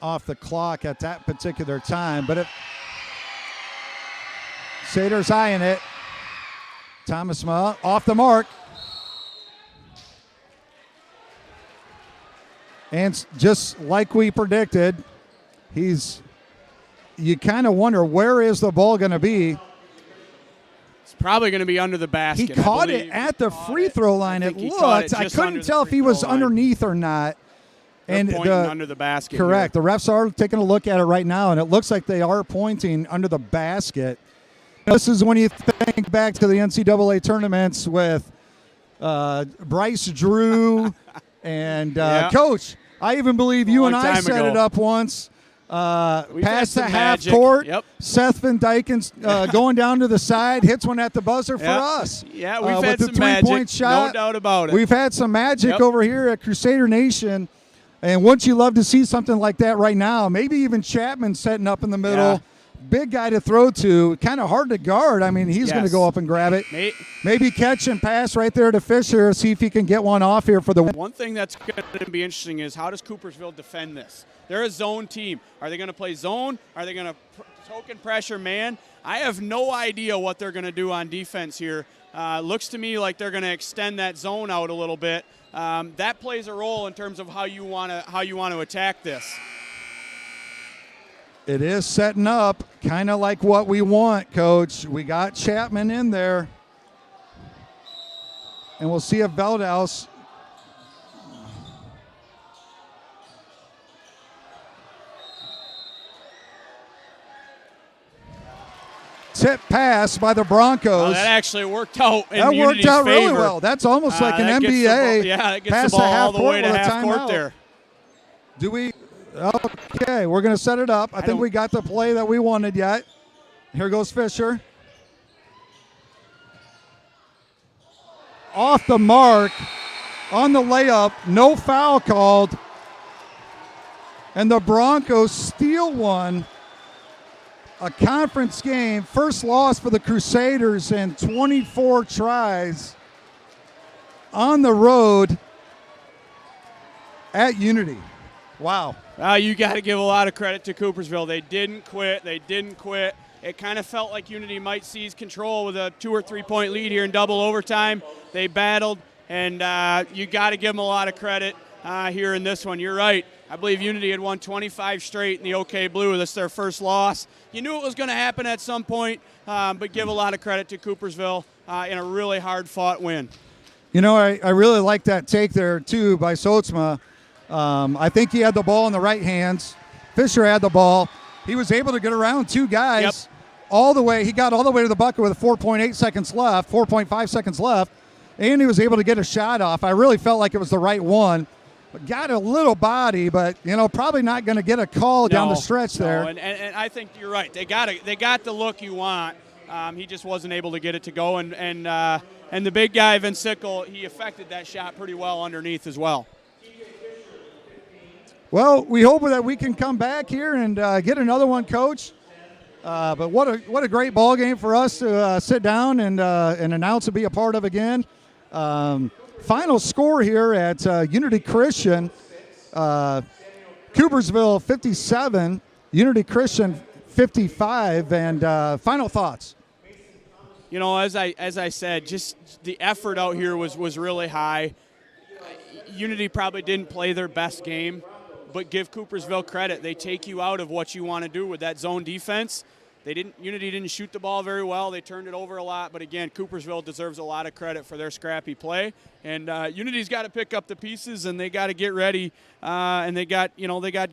Speaker 1: off the clock at that particular time. But if Sater's eyeing it, Thomasma off the mark. And just like we predicted, you kind of wonder where is the ball going to be.
Speaker 2: Probably going to be under the basket.
Speaker 1: He caught it at the free throw line. It looked. I couldn't tell if he was underneath or not.
Speaker 2: And pointing under the basket.
Speaker 1: Correct.
Speaker 2: Here.
Speaker 1: The refs are taking a look at it right now, and it looks like they are pointing under the basket. This is when you think back to the NCAA tournaments with Bryce Drew and Coach. I even believe you and I set it up once. Past the half court.
Speaker 2: Yep.
Speaker 1: Seth Van Dyken's going down to the side, hits one at the buzzer for us.
Speaker 2: Yeah, we've had
Speaker 1: with the
Speaker 2: some magic,
Speaker 1: 3-point shot.
Speaker 2: no doubt about it.
Speaker 1: We've had some magic over here at Crusader Nation, and wouldn't you love to see something like that right now? Maybe even Chapman setting up in the middle.
Speaker 2: Yeah.
Speaker 1: Big guy to throw to, kind of hard to guard. I mean, he's going to go up and grab it. Maybe catch and pass right there to Fisher, see if he can get one off here for the win.
Speaker 2: One thing that's going to be interesting is how does Coopersville defend this? They're a zone team. Are they going to play zone? Are they going to token pressure man? I have no idea what they're going to do on defense here. Looks to me like they're going to extend that zone out a little bit. That plays a role in terms of how you want to attack this.
Speaker 1: It is setting up kind of like what we want, Coach. We got Chapman in there. And we'll see if Veldhaus tip pass by the Broncos.
Speaker 2: That actually worked out in
Speaker 1: That worked out
Speaker 2: favor.
Speaker 1: really well. That's almost like an NBA.
Speaker 2: It gets the ball all the way to half court there.
Speaker 1: Do we? Okay, we're going to set it up. I think we got the play that we wanted yet. Here goes Fisher. Off the mark on the layup. No foul called. And the Broncos steal one. A conference game. First loss for the Crusaders in 24 tries on the road at Unity. Wow.
Speaker 2: You got to give a lot of credit to Coopersville. They didn't quit. It kind of felt like Unity might seize control with a 2 or 3 point lead here in double overtime. They battled, and you got to give them a lot of credit here in this one. You're right. I believe Unity had won 25 straight in the OK Blue. This is their first loss. You knew it was going to happen at some point, but give a lot of credit to Coopersville in a really hard-fought win.
Speaker 1: You know, I really like that take there, too, by Sotsma. I think he had the ball in the right hands. Fisher had the ball. He was able to get around 2 guys all the way. He got all the way to the bucket with 4.8 seconds left, 4.5 seconds left, and he was able to get a shot off. I really felt like it was the right one. Got a little body, but, probably not going to get a call down the stretch there.
Speaker 2: And I think you're right. They got the look you want. He just wasn't able to get it to go. And the big guy, Van Sickle, he affected that shot pretty well underneath as well.
Speaker 1: Well, we hope that we can come back here and get another one, Coach. But what a great ball game for us to sit down and announce and be a part of again. Final score here at Unity Christian, Coopersville 57, Unity Christian 55, and final thoughts.
Speaker 2: As I said, just the effort out here was really high. Unity probably didn't play their best game. but give Coopersville credit. They take you out of what you want to do with that zone defense. Unity didn't shoot the ball very well. They turned it over a lot. But, again, Coopersville deserves a lot of credit for their scrappy play. And Unity's got to pick up the pieces, and they got to get ready. And they got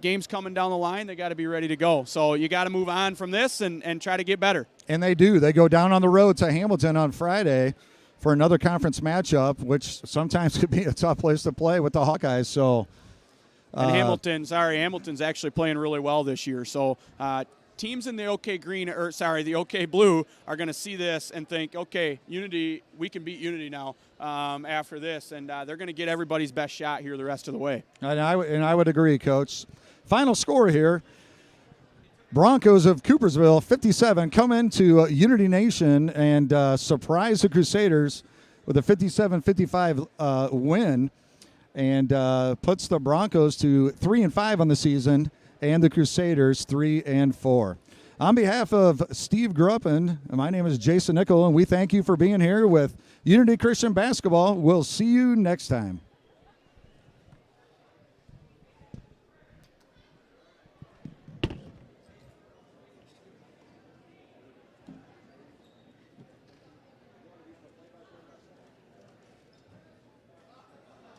Speaker 2: games coming down the line. They got to be ready to go. So you got to move on from this and try to get better. And
Speaker 1: they do. They go down on the road to Hamilton on Friday for another conference matchup, which sometimes could be a tough place to play with the Hawkeyes. So,
Speaker 2: and Hamilton's actually playing really well this year. So, teams in the the OK Blue are going to see this and think, okay, Unity, we can beat Unity now after this, and they're going to get everybody's best shot here the rest of the way.
Speaker 1: And I would agree, Coach. Final score here. Broncos of Coopersville, 57, come into Unity Nation and surprise the Crusaders with a 57-55 win, and puts the Broncos to 3-5 on the season, and the Crusaders 3-4. On behalf of Steve Gruppen, my name is Jason Nickel, and we thank you for being here with Unity Christian Basketball. We'll see you next time.